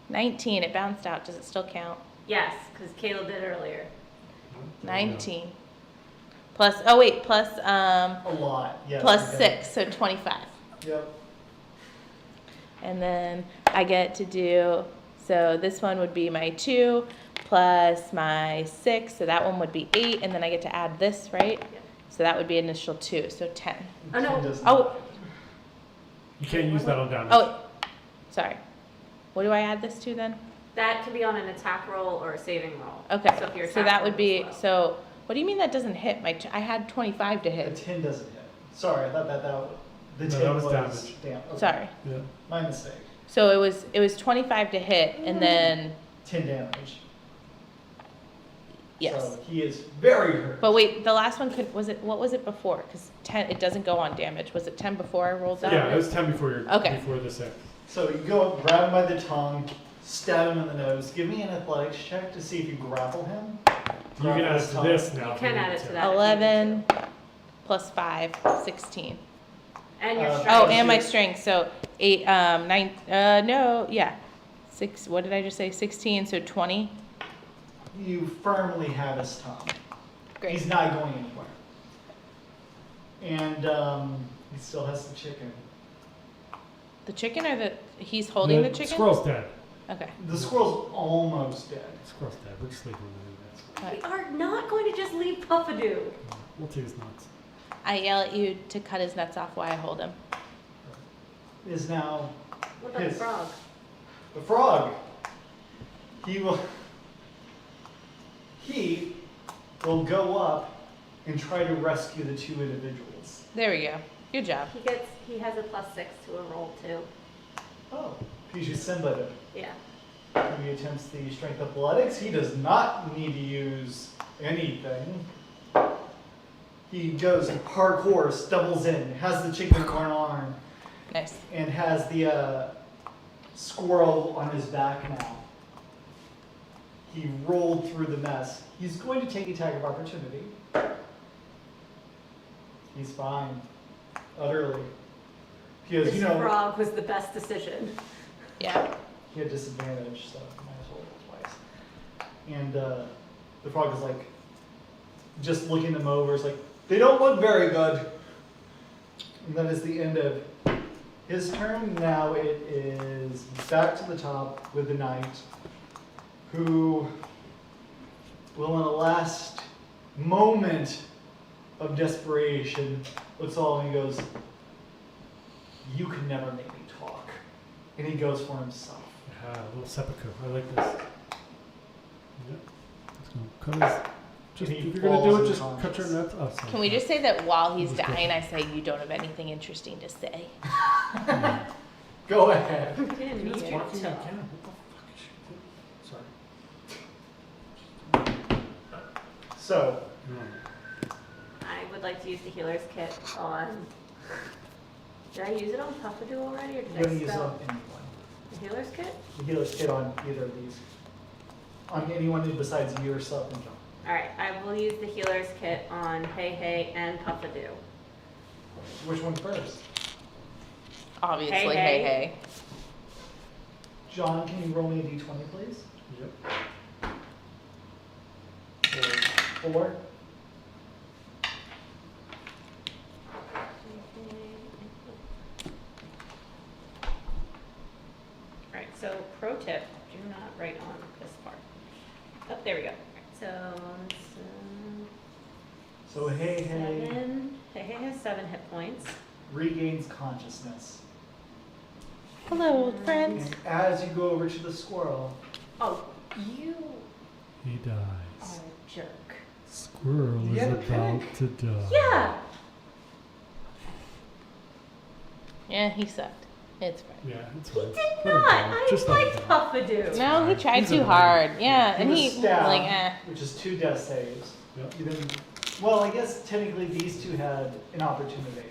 Speaker 5: 19, it bounced out. Does it still count?
Speaker 2: Yes, because Caleb did earlier.
Speaker 5: 19. Plus, oh wait, plus
Speaker 1: A lot. Yes.
Speaker 5: plus
Speaker 1: okay.
Speaker 5: 6, so 25.
Speaker 1: Yep.
Speaker 5: And then I get to do, so this one would be my 2 plus my 6, so that one would be 8, and then I get to add this, right?
Speaker 2: Yep.
Speaker 5: So that would be initial 2, so 10.
Speaker 2: Oh, no.
Speaker 1: Ten does
Speaker 5: Oh.
Speaker 1: not.
Speaker 4: You can't use that on damage.
Speaker 5: Oh, sorry. What do I add this to then?
Speaker 2: That can be on an attack roll or a saving roll.
Speaker 5: Okay,
Speaker 2: So if your
Speaker 5: so
Speaker 2: attack
Speaker 5: that
Speaker 2: roll
Speaker 5: would be,
Speaker 2: is low.
Speaker 5: so, what do you mean that doesn't hit? I had 25 to
Speaker 1: A
Speaker 5: hit.
Speaker 1: 10 doesn't hit. Sorry, I thought the
Speaker 4: No,
Speaker 1: 10
Speaker 4: that was
Speaker 1: was
Speaker 4: damage.
Speaker 1: Damn. Okay.
Speaker 5: Sorry.
Speaker 4: Yeah.
Speaker 1: My mistake.
Speaker 5: So it was 25 to hit, and then,
Speaker 1: 10 damage.
Speaker 5: yes.
Speaker 1: So he is very hurt.
Speaker 5: But wait, the last one what was it before? Because 10, it doesn't go on damage. Was it 10 before I rolled that?
Speaker 4: Yeah, it was 10 before
Speaker 5: Okay.
Speaker 4: before the 6.
Speaker 1: So you go up, grab him by the tongue, stab him in the nose. Give me an athletics check to see if you grapple him.
Speaker 4: You can add it to this now.
Speaker 2: You
Speaker 4: if
Speaker 2: can
Speaker 4: need
Speaker 2: add it to that.
Speaker 5: 11 plus 5, 16.
Speaker 2: And your
Speaker 1: Oh,
Speaker 2: strength.
Speaker 5: Oh, and my strength, so 8, 9, no, yeah. 6, what did I just say? 16, so 20.
Speaker 1: You firmly have his tongue.
Speaker 5: Great.
Speaker 1: He's not going anywhere. And he still has the chicken.
Speaker 5: The chicken or he's holding the chicken?
Speaker 4: Squirrel's dead.
Speaker 5: Okay.
Speaker 1: The squirrel's almost dead.
Speaker 4: Squirrel's dead. We're just leaving him in
Speaker 2: We are not going to just leave Puffadoo.
Speaker 4: there. We'll take his nuts.
Speaker 5: I yell at you to cut his nuts off while I hold him.
Speaker 1: Is now
Speaker 2: What about the
Speaker 1: His.
Speaker 2: frog?
Speaker 1: the frog. He will go up and try to rescue the 2 individuals.
Speaker 5: There we go. Good job.
Speaker 2: He has a +6 to a roll too.
Speaker 1: Oh, Piju Simba.
Speaker 2: Yeah.
Speaker 1: He attempts the strength athletics. He does not need to use anything. He goes hardcore, stumbles in, has the chicken in one arm,
Speaker 5: Nice.
Speaker 1: and has the squirrel on his back now. He rolled through the mess. He's going to take attack of opportunity. He's fine. Utterly. Because,
Speaker 2: This frog was the best decision.
Speaker 5: Yeah.
Speaker 1: he had disadvantage, so might as well roll twice. And the frog is like, just looking them over, is like, they don't look very good. And that is the end of his turn. Now it is back to the top with the knight, who will, in a last moment of desperation, looks all and he goes, "You can never make me talk." And he goes for himself.
Speaker 4: Ah, a little seppuku. I like this. Yep. Let's go cut his. Just,
Speaker 1: And he
Speaker 4: if you're gonna do
Speaker 1: falls
Speaker 4: it, just cut
Speaker 1: unconscious.
Speaker 4: your nuts. Oh, sorry.
Speaker 5: Can we just say that while he's
Speaker 4: That was good.
Speaker 5: dying, I say you don't have anything interesting to say?
Speaker 1: Go ahead.
Speaker 2: We didn't need
Speaker 4: It's
Speaker 2: it.
Speaker 4: barking again. What the fuck is she doing? Sorry.
Speaker 1: So,
Speaker 4: No.
Speaker 2: I would like to use the healer's kit on. Did I use it on Puffadoo already, or did
Speaker 1: I'm going
Speaker 2: I
Speaker 1: to use it
Speaker 2: spell
Speaker 1: on anyone.
Speaker 2: the healer's kit?
Speaker 1: The healer's kit on either of these. On anyone besides yourself and John.
Speaker 2: All right, I will use the healer's kit on Hey Hey and Puffadoo.
Speaker 1: Which one first?
Speaker 5: Obviously,
Speaker 2: Hey,
Speaker 5: hey,
Speaker 2: hey.
Speaker 5: hey.
Speaker 1: John, can you roll me a d20, please?
Speaker 4: Yep.
Speaker 1: 4.
Speaker 2: Alright, so pro tip, do not write on this part. Oh, there we go. Alright,
Speaker 1: So Hey Hey
Speaker 2: 7. Hey has 7 hit points.
Speaker 1: regains consciousness.
Speaker 5: Hello, old friends.
Speaker 1: And as you go over to the squirrel,
Speaker 2: Oh, you
Speaker 4: He
Speaker 2: are
Speaker 4: dies.
Speaker 2: a jerk.
Speaker 4: Squirrel
Speaker 1: You
Speaker 4: is
Speaker 1: have a
Speaker 4: about
Speaker 1: pig?
Speaker 4: to die.
Speaker 2: Yeah!
Speaker 5: Yeah, he sucked. It's fine.
Speaker 4: Yeah, it's
Speaker 2: He
Speaker 4: fine.
Speaker 2: did
Speaker 4: Let him
Speaker 2: not!
Speaker 4: die.
Speaker 2: I
Speaker 4: Just let him
Speaker 2: liked
Speaker 4: die.
Speaker 2: Puffadoo.
Speaker 5: No, he tried
Speaker 4: He's
Speaker 5: too
Speaker 4: annoying.
Speaker 5: hard. Yeah, and
Speaker 1: was
Speaker 5: he
Speaker 1: stabbed,
Speaker 5: like, eh.
Speaker 1: which is 2 death saves.
Speaker 4: Yep.
Speaker 1: You didn't, well, I guess technically these two had an opportunity.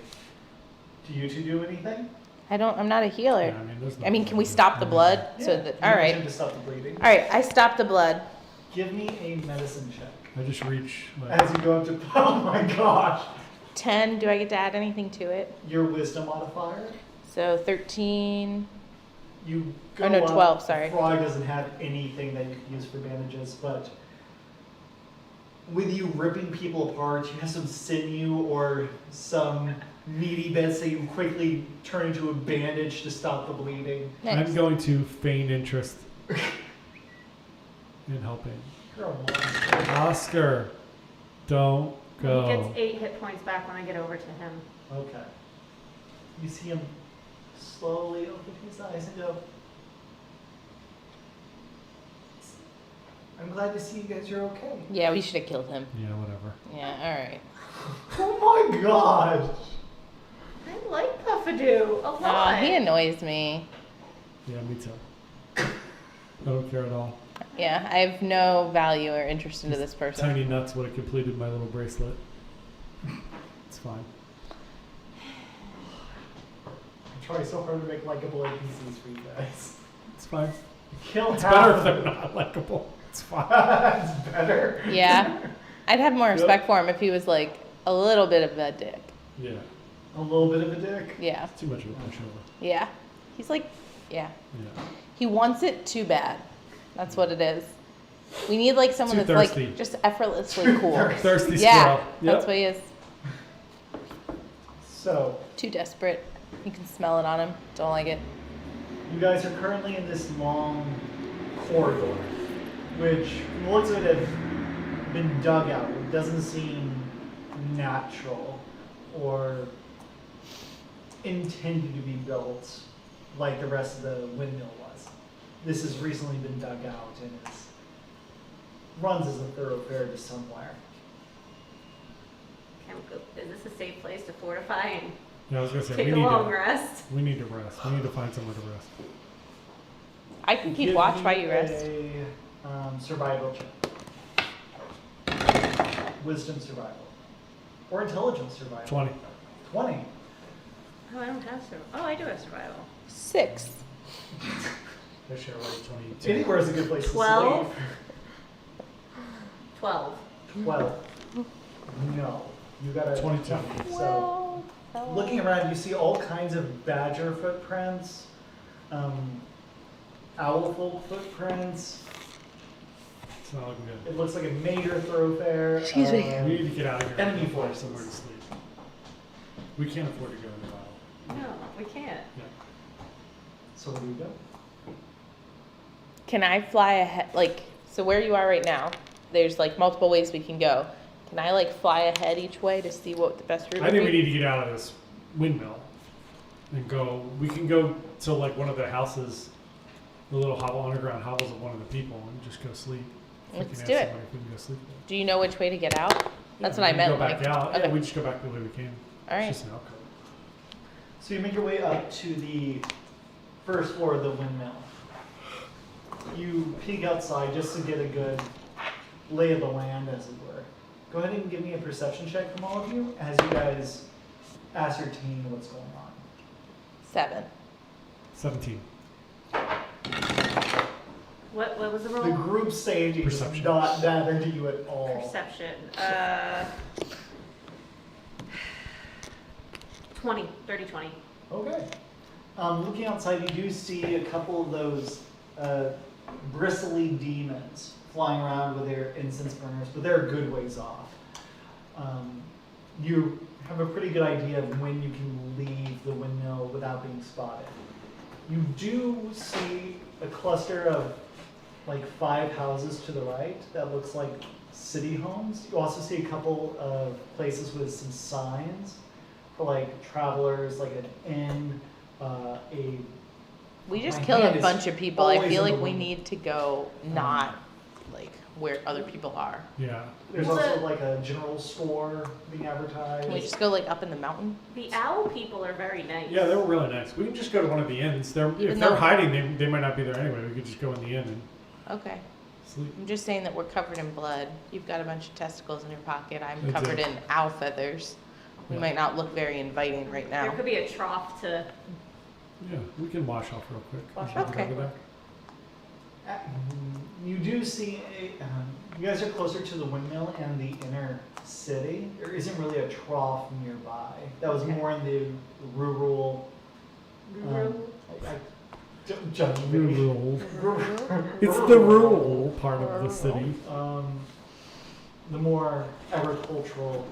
Speaker 1: Do you two do anything?
Speaker 5: I'm not a healer.
Speaker 4: Yeah, there's
Speaker 5: I mean, can we
Speaker 4: nothing.
Speaker 5: stop the blood? So
Speaker 1: Yeah,
Speaker 5: that,
Speaker 1: you
Speaker 5: all
Speaker 1: mentioned
Speaker 5: right.
Speaker 1: to stop the bleeding.
Speaker 5: All right, I stopped the blood.
Speaker 1: Give me a medicine check.
Speaker 4: I just reach. Like,
Speaker 1: As you go up to, oh my gosh,
Speaker 5: 10, do I get to add anything to it?
Speaker 1: your wisdom modifier.
Speaker 5: So 13.
Speaker 1: You go
Speaker 5: Oh, no,
Speaker 1: up,
Speaker 5: 12, sorry.
Speaker 1: The frog doesn't have anything that you can use for bandages, but with you ripping people apart, you have some sinew or some meaty bits that you quickly turn into a bandage to stop the bleeding.
Speaker 5: Nice.
Speaker 4: I'm going to feign interest in helping.
Speaker 1: You're a monster.
Speaker 4: Oscar, don't
Speaker 2: He
Speaker 4: go.
Speaker 2: gets 8 hit points back when I get over to him.
Speaker 1: Okay. You see him slowly open his eyes and go, I'm glad to see you guys are okay.
Speaker 5: Yeah, we should have killed him.
Speaker 4: Yeah, whatever.
Speaker 5: Yeah, all right.
Speaker 1: Oh my gosh!
Speaker 2: I like Puffadoo a
Speaker 5: Oh,
Speaker 2: lot.
Speaker 5: he annoys me.
Speaker 4: Yeah, me too. I don't care at all.
Speaker 5: Yeah, I have no value or interest into this person.
Speaker 4: Tiny nuts would have completed my little bracelet. It's fine.
Speaker 1: I'm trying so hard to make likable NPCs for you guys.
Speaker 4: It's fine.
Speaker 1: Kill
Speaker 4: It's
Speaker 1: half
Speaker 4: better
Speaker 1: of
Speaker 4: if they're
Speaker 1: them.
Speaker 4: not likable. It's fine.
Speaker 1: It's better.
Speaker 5: Yeah, I'd have more respect for him if he was like a little bit of a dick.
Speaker 4: Yeah.
Speaker 1: A little bit of a dick.
Speaker 5: Yeah,
Speaker 4: Too much of a pushover.
Speaker 5: yeah. He's like, yeah.
Speaker 4: Yeah.
Speaker 5: He wants it too bad. That's what it is. We need like someone
Speaker 4: Too
Speaker 5: that's
Speaker 4: thirsty.
Speaker 5: like just effortlessly cool.
Speaker 4: Thirsty
Speaker 5: Yeah,
Speaker 4: squirrel.
Speaker 5: that's
Speaker 4: Yep.
Speaker 5: what he is.
Speaker 1: So,
Speaker 5: Too desperate. You can smell it on him. Don't like it.
Speaker 1: you guys are currently in this long corridor, which from the looks of it have been dug out. It doesn't seem natural or intended to be built like the rest of the windmill was. This has recently been dug out and runs as a thoroughfare to somewhere.
Speaker 2: Is this a safe place to fortify and
Speaker 4: Yeah, I was gonna say
Speaker 2: take
Speaker 4: we
Speaker 2: a
Speaker 4: need
Speaker 2: long
Speaker 4: to.
Speaker 2: rest?
Speaker 4: We need to rest. We need to find somewhere to rest.
Speaker 5: I can keep
Speaker 1: Give
Speaker 5: watch
Speaker 1: me
Speaker 5: while you rest.
Speaker 1: A survival check. Wisdom survival. Or intelligence survival.
Speaker 4: 20.
Speaker 1: 20.
Speaker 2: Oh, I don't have survival. Oh, I do have survival.
Speaker 5: 6.
Speaker 4: Actually, I rolled 22.
Speaker 1: Anywhere is a good place
Speaker 2: 12.
Speaker 1: to
Speaker 2: 12.
Speaker 1: sleep. 12. No. You got a
Speaker 4: 22.
Speaker 1: So, looking around, you see all kinds of badger footprints, owl footprints.
Speaker 4: It's not looking good.
Speaker 1: It looks like a major thoroughfare.
Speaker 5: Excuse me.
Speaker 4: We need to get out of here.
Speaker 1: Enemy
Speaker 4: and find
Speaker 1: forces.
Speaker 4: somewhere to sleep. We can't afford to go in the wild.
Speaker 2: No, we can't.
Speaker 4: Yeah.
Speaker 1: So where do you go?
Speaker 5: Can I fly ahead? Like, so where you are right now, there's like multiple ways we can go. Can I like fly ahead each way to see what the best route
Speaker 4: I
Speaker 5: would
Speaker 4: think we
Speaker 5: be?
Speaker 4: need to get out of this windmill and go. We can go to like one of the houses, the little hovel, underground hovels of one of the people, and just go sleep. If we
Speaker 5: Let's
Speaker 4: can
Speaker 5: do
Speaker 4: have
Speaker 5: it.
Speaker 4: somebody, we can go sleep there.
Speaker 5: Do you know which way to get out? That's
Speaker 4: Yeah,
Speaker 5: what I
Speaker 4: we can
Speaker 5: meant.
Speaker 4: Go back
Speaker 5: like,
Speaker 4: out.
Speaker 5: okay.
Speaker 4: Yeah, we just go back the way we came.
Speaker 5: All right.
Speaker 4: It's just an alcove.
Speaker 1: So you make your way up to the first floor of the windmill. You peek outside just to get a good lay of the land, as it were. Go ahead and give me a perception check from all of you as you guys ascertain what's going on.
Speaker 5: 7.
Speaker 4: 17.
Speaker 2: What was the
Speaker 1: The
Speaker 2: roll?
Speaker 1: group staging does
Speaker 4: Perception.
Speaker 1: not matter to you at all.
Speaker 2: Perception. 20. 30, 20.
Speaker 1: Okay. Looking outside, you do see a couple of those bristly demons flying around with their incense burners, but they're a good ways off. You have a pretty good idea of when you can leave the windmill without being spotted. You do see a cluster of like 5 houses to the right that looks like city homes. You also see a couple of places with some signs for like travelers, like an inn,
Speaker 5: We just
Speaker 1: My
Speaker 5: killed
Speaker 1: hand
Speaker 5: a
Speaker 1: is
Speaker 5: bunch of people. I
Speaker 1: always
Speaker 5: feel
Speaker 1: in
Speaker 5: like
Speaker 1: the
Speaker 5: we
Speaker 1: wind.
Speaker 5: need to go not like where other people are.
Speaker 4: Yeah.
Speaker 1: There's
Speaker 2: Well,
Speaker 1: also
Speaker 2: the-
Speaker 1: like a general store being advertised.
Speaker 5: Can we just go like up in the mountain?
Speaker 2: The owl people are very nice.
Speaker 4: Yeah, they were really nice. We can just go to one of the inns. If
Speaker 5: Even
Speaker 4: they're
Speaker 5: though-
Speaker 4: hiding, they might not be there anyway. We could just go in the inn and
Speaker 5: Okay.
Speaker 4: sleep.
Speaker 5: I'm just saying that we're covered in blood. You've got a bunch of testicles in your pocket. I'm
Speaker 4: I do.
Speaker 5: covered in owl feathers. We
Speaker 4: Yeah.
Speaker 5: might not look very inviting right
Speaker 2: There
Speaker 5: now.
Speaker 2: could be a trough to.
Speaker 4: Yeah, we can wash off real quick.
Speaker 1: Wash
Speaker 4: We'll
Speaker 5: off.
Speaker 4: get over
Speaker 5: Okay.
Speaker 4: there.
Speaker 1: You do see you guys are closer to the windmill and the inner city. There isn't really a trough nearby. That was
Speaker 5: Okay.
Speaker 1: more in the rural. Don't judge me.
Speaker 4: Rural.
Speaker 1: Rural.
Speaker 4: It's the rural part of the city.
Speaker 1: The more agricultural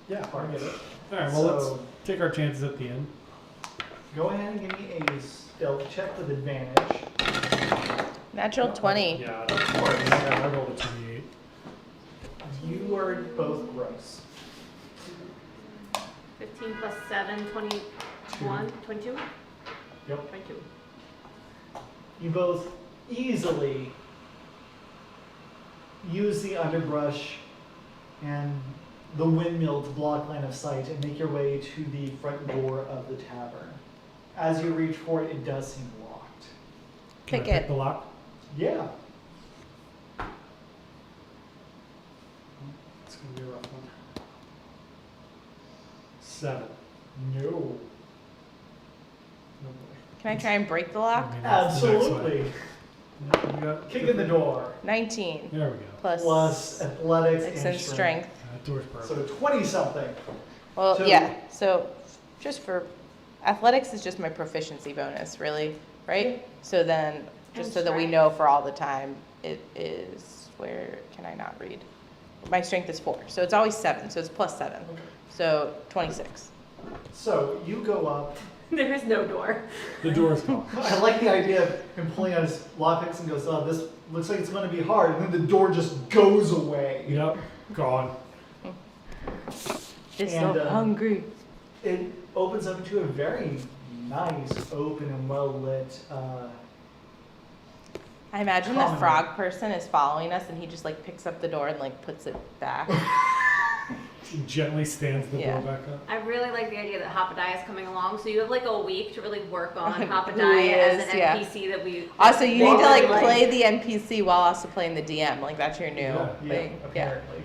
Speaker 4: Yeah,
Speaker 1: part of it.
Speaker 4: All right, well,
Speaker 1: So-
Speaker 4: let's take our chances at the end.
Speaker 1: Go ahead and give me a stealth check with advantage.
Speaker 5: Natural 20.
Speaker 4: Yeah, of course. Yeah, I rolled a 28.
Speaker 1: You are both gross.
Speaker 2: 15 plus 7, 21, 22?
Speaker 1: Yep.
Speaker 2: 22.
Speaker 1: You both easily use the underbrush and the windmill to block line of sight and make your way to the front door of the tavern. As you reach for it, it does seem locked.
Speaker 4: Can I
Speaker 5: Pick it.
Speaker 4: the lock?
Speaker 1: Yeah.
Speaker 4: It's gonna be a rough one. 7.
Speaker 1: No.
Speaker 4: No boy.
Speaker 5: Can I try and break the lock?
Speaker 4: I mean, that's the next one.
Speaker 1: Absolutely.
Speaker 4: Yeah, we got
Speaker 1: Kick in the door.
Speaker 5: 19
Speaker 4: There we go.
Speaker 5: plus
Speaker 1: Athletics
Speaker 5: six
Speaker 1: and
Speaker 5: and strength.
Speaker 4: That door's perfect.
Speaker 1: So 20 something.
Speaker 5: Well,
Speaker 1: So-
Speaker 5: yeah. So just for athletics is just my proficiency bonus, really, right? So then, just
Speaker 2: And
Speaker 5: so that we
Speaker 2: strength.
Speaker 5: know for all the time, it is where can I not read? My strength is 4, so it's always 7. So it's plus 7. So 26.
Speaker 1: So you go up.
Speaker 2: There is no door.
Speaker 4: The door's gone.
Speaker 1: I like the idea of him pulling out his lockpicks and goes, "Oh, this looks like it's going to be hard," and then the door just goes away.
Speaker 4: Yep, gone.
Speaker 5: Just
Speaker 1: And,
Speaker 5: so hungry.
Speaker 1: It opens up into a very nice, open, and well lit.
Speaker 5: I imagine the
Speaker 1: common
Speaker 5: frog person is following us, and he just like picks up the door and like puts it back.
Speaker 4: Gently stands the
Speaker 5: Yeah.
Speaker 4: door back up.
Speaker 2: I really like the idea that Hopadai is coming along, so you have like a week to really work on
Speaker 5: Who he
Speaker 2: Hopadai as
Speaker 5: is,
Speaker 2: an
Speaker 5: yeah.
Speaker 2: NPC that we.
Speaker 5: Also, you need to
Speaker 2: really
Speaker 5: like play the NPC while also playing the DM. Like that's your new
Speaker 4: Yeah.
Speaker 5: thing. Yeah.
Speaker 1: Apparently.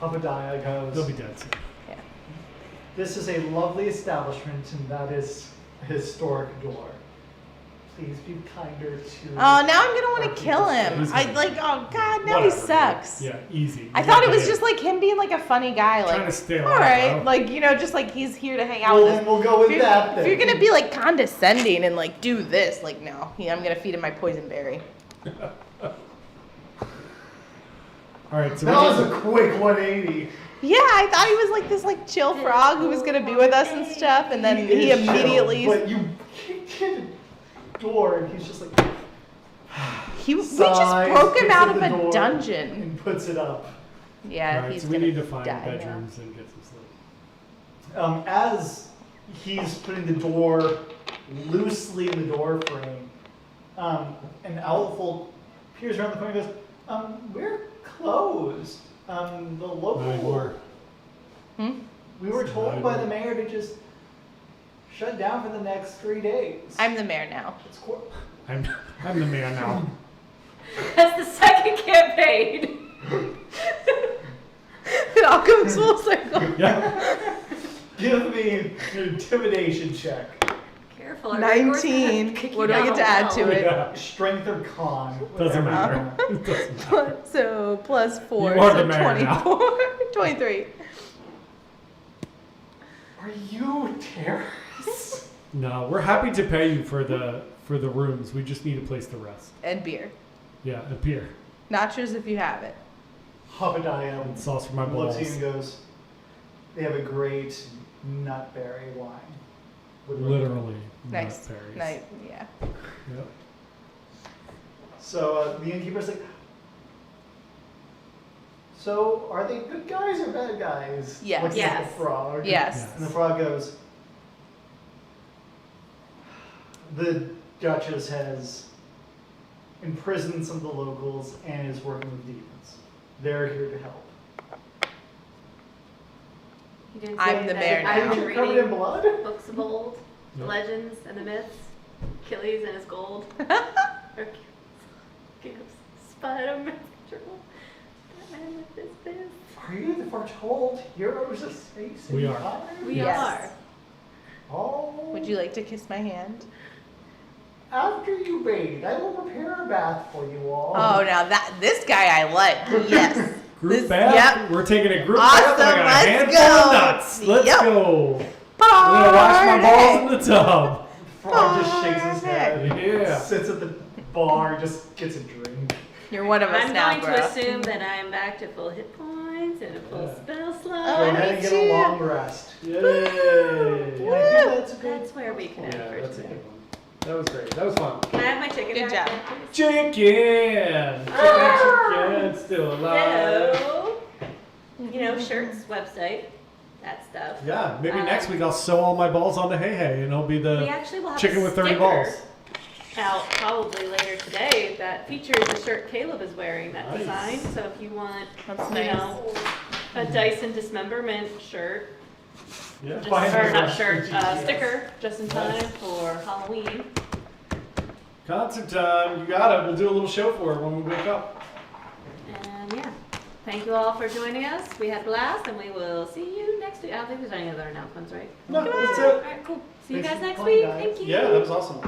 Speaker 1: Hopadaya goes,
Speaker 4: They'll be dead soon.
Speaker 1: "This is a lovely establishment, and that is a historic door. Please be kinder to."
Speaker 5: Oh, now I'm gonna want
Speaker 1: our
Speaker 5: to kill
Speaker 1: people."
Speaker 5: him.
Speaker 4: He's
Speaker 5: I
Speaker 4: gonna-
Speaker 5: like. Oh God, now he
Speaker 4: Whatever,
Speaker 5: sucks.
Speaker 4: Yeah, easy.
Speaker 5: I thought it was just like him being like a funny guy.
Speaker 4: trying
Speaker 5: Like,
Speaker 4: to stay
Speaker 5: all
Speaker 4: alive.
Speaker 5: right,
Speaker 4: bro.
Speaker 5: like you know, just like he's here to hang out
Speaker 1: Well,
Speaker 5: with
Speaker 1: then
Speaker 5: us.
Speaker 1: we'll go with
Speaker 5: If you're,
Speaker 1: that then.
Speaker 5: if you're gonna be like condescending and like do this, like no, I'm gonna feed him my poison berry.
Speaker 4: All right, so
Speaker 1: That was a quick 180.
Speaker 5: Yeah, I thought he was like this like chill frog who was gonna be with us and stuff, and then he
Speaker 1: is chill,
Speaker 5: immediately
Speaker 1: But you kicked in the door, and he's just like.
Speaker 5: we just
Speaker 1: sighs,
Speaker 5: broke him
Speaker 1: kicks
Speaker 5: out
Speaker 1: in
Speaker 5: of
Speaker 1: the
Speaker 5: a
Speaker 1: door,
Speaker 5: dungeon.
Speaker 1: And puts it up.
Speaker 5: Yeah,
Speaker 4: all right,
Speaker 5: he's
Speaker 4: so we
Speaker 5: gonna
Speaker 4: need to find
Speaker 5: die now.
Speaker 4: bedrooms and get some sleep.
Speaker 1: As he's putting the door loosely in the door frame, an owl peers around the corner and goes, "We're closed. The local.
Speaker 4: Nine more.
Speaker 5: Hmm?
Speaker 1: We were
Speaker 4: Nine
Speaker 1: told by
Speaker 4: more.
Speaker 1: the mayor to just shut down for the next 3 days."
Speaker 5: I'm the mayor now.
Speaker 1: It's
Speaker 4: I'm the man now.
Speaker 2: That's the second campaign.
Speaker 5: It all comes full circle.
Speaker 4: Yeah.
Speaker 1: Give me an intimidation check.
Speaker 2: Careful. our Gregor's gonna
Speaker 5: 19.
Speaker 2: kick you
Speaker 5: What do I
Speaker 2: down
Speaker 5: get to
Speaker 2: the
Speaker 5: add
Speaker 2: well.
Speaker 5: to it?
Speaker 4: Yeah.
Speaker 1: Strength or con.
Speaker 4: Doesn't
Speaker 1: whatever.
Speaker 4: matter. It doesn't matter.
Speaker 5: So plus 4,
Speaker 4: You are
Speaker 5: so
Speaker 4: the mayor now.
Speaker 5: 24, 23.
Speaker 1: Are you terrorists?
Speaker 4: No, we're happy to pay you for the rooms. We just need a place to rest.
Speaker 5: And beer.
Speaker 4: Yeah, a beer.
Speaker 5: Nachos if you have it.
Speaker 1: Habadiah
Speaker 4: And sauce for my balls.
Speaker 1: looks at you and goes, they have a great nutberry wine.
Speaker 4: Literally.
Speaker 5: Nice.
Speaker 4: nutberries.
Speaker 5: Nice. Yeah.
Speaker 4: Yep.
Speaker 1: So the innkeeper's like, so are they good guys or bad guys?
Speaker 5: Yes.
Speaker 1: Looking at
Speaker 2: Yes.
Speaker 1: the frog.
Speaker 5: Yes.
Speaker 1: And the frog goes, the Duchess has imprisoned some of the locals and is working with demons. They're here to help.
Speaker 2: You didn't
Speaker 5: I'm
Speaker 2: say
Speaker 5: the
Speaker 2: that
Speaker 5: mayor
Speaker 2: I've
Speaker 5: now.
Speaker 2: been
Speaker 1: You're covered in
Speaker 2: reading
Speaker 1: blood?
Speaker 2: books of old, the
Speaker 4: Yep.
Speaker 2: legends and the myths, Achilles and his gold, or Spider-Man, Batman with his fist.
Speaker 1: Are you the foretold heroes of space?
Speaker 4: We are.
Speaker 1: Empire?
Speaker 2: We
Speaker 5: Yes.
Speaker 2: are.
Speaker 1: Oh.
Speaker 5: Would you like to kiss my hand?
Speaker 1: After you bathe, I will prepare a bath for you all.
Speaker 5: Oh, now this guy I like. Yes.
Speaker 4: Group
Speaker 5: This-
Speaker 4: bath?
Speaker 5: Yep.
Speaker 4: We're taking a group
Speaker 5: Awesome,
Speaker 4: bath. I got a
Speaker 5: let's
Speaker 4: handful
Speaker 5: go.
Speaker 4: of nuts. Let's
Speaker 5: Yep.
Speaker 4: go. I'm gonna wash my balls in the tub.
Speaker 1: Frog just shakes his head.
Speaker 4: Yeah.
Speaker 1: Sits at the bar, just gets a drink.
Speaker 5: You're one of us
Speaker 2: I'm
Speaker 5: now,
Speaker 2: going
Speaker 5: bro.
Speaker 2: to assume that I am back to full hit points and a full
Speaker 4: Yeah.
Speaker 2: spell
Speaker 5: Oh,
Speaker 1: Go
Speaker 2: slot.
Speaker 1: ahead
Speaker 5: me
Speaker 1: and get
Speaker 5: too.
Speaker 1: a long rest.
Speaker 4: Yay.
Speaker 1: Yeah, I think that's a good.
Speaker 2: That's where we can
Speaker 4: Yeah,
Speaker 2: end for
Speaker 4: that's a
Speaker 2: today.
Speaker 4: good one. That was great. That was fun.
Speaker 2: Can I have my chicken
Speaker 5: Good
Speaker 2: back
Speaker 5: job.
Speaker 2: then, please?
Speaker 4: Chicken. Chicken still alive.
Speaker 2: So, you know, shirts, website, that stuff.
Speaker 4: Yeah, maybe next week I'll sew all my balls onto Hey Hey and it'll be
Speaker 2: We
Speaker 4: the
Speaker 2: actually will have
Speaker 4: chicken
Speaker 2: a
Speaker 4: with 30
Speaker 2: sticker
Speaker 4: balls.
Speaker 2: out probably later today that features the shirt Caleb is wearing, that
Speaker 4: Nice.
Speaker 2: design. So if you want,
Speaker 5: That's
Speaker 2: you
Speaker 5: nice.
Speaker 2: know, a Dyson dismemberment shirt,
Speaker 4: Yeah.
Speaker 2: just,
Speaker 1: Find
Speaker 2: or
Speaker 1: it
Speaker 2: not
Speaker 1: on
Speaker 2: shirt,
Speaker 1: GTS.
Speaker 2: sticker, just in time
Speaker 4: Nice.
Speaker 2: for Halloween.
Speaker 4: Concert time. You got it. We'll do a little show for it when we wake up.
Speaker 2: And yeah, thank you all for joining us. We had a blast, and we will see you next week. I don't think there's any other announcements, right?
Speaker 4: No, that's
Speaker 2: All
Speaker 4: it.
Speaker 2: right, cool. See you
Speaker 1: Thanks
Speaker 2: guys
Speaker 1: for
Speaker 2: next
Speaker 1: playing,
Speaker 2: week.
Speaker 1: guys.
Speaker 2: Thank you.
Speaker 4: Yeah, that was awesome.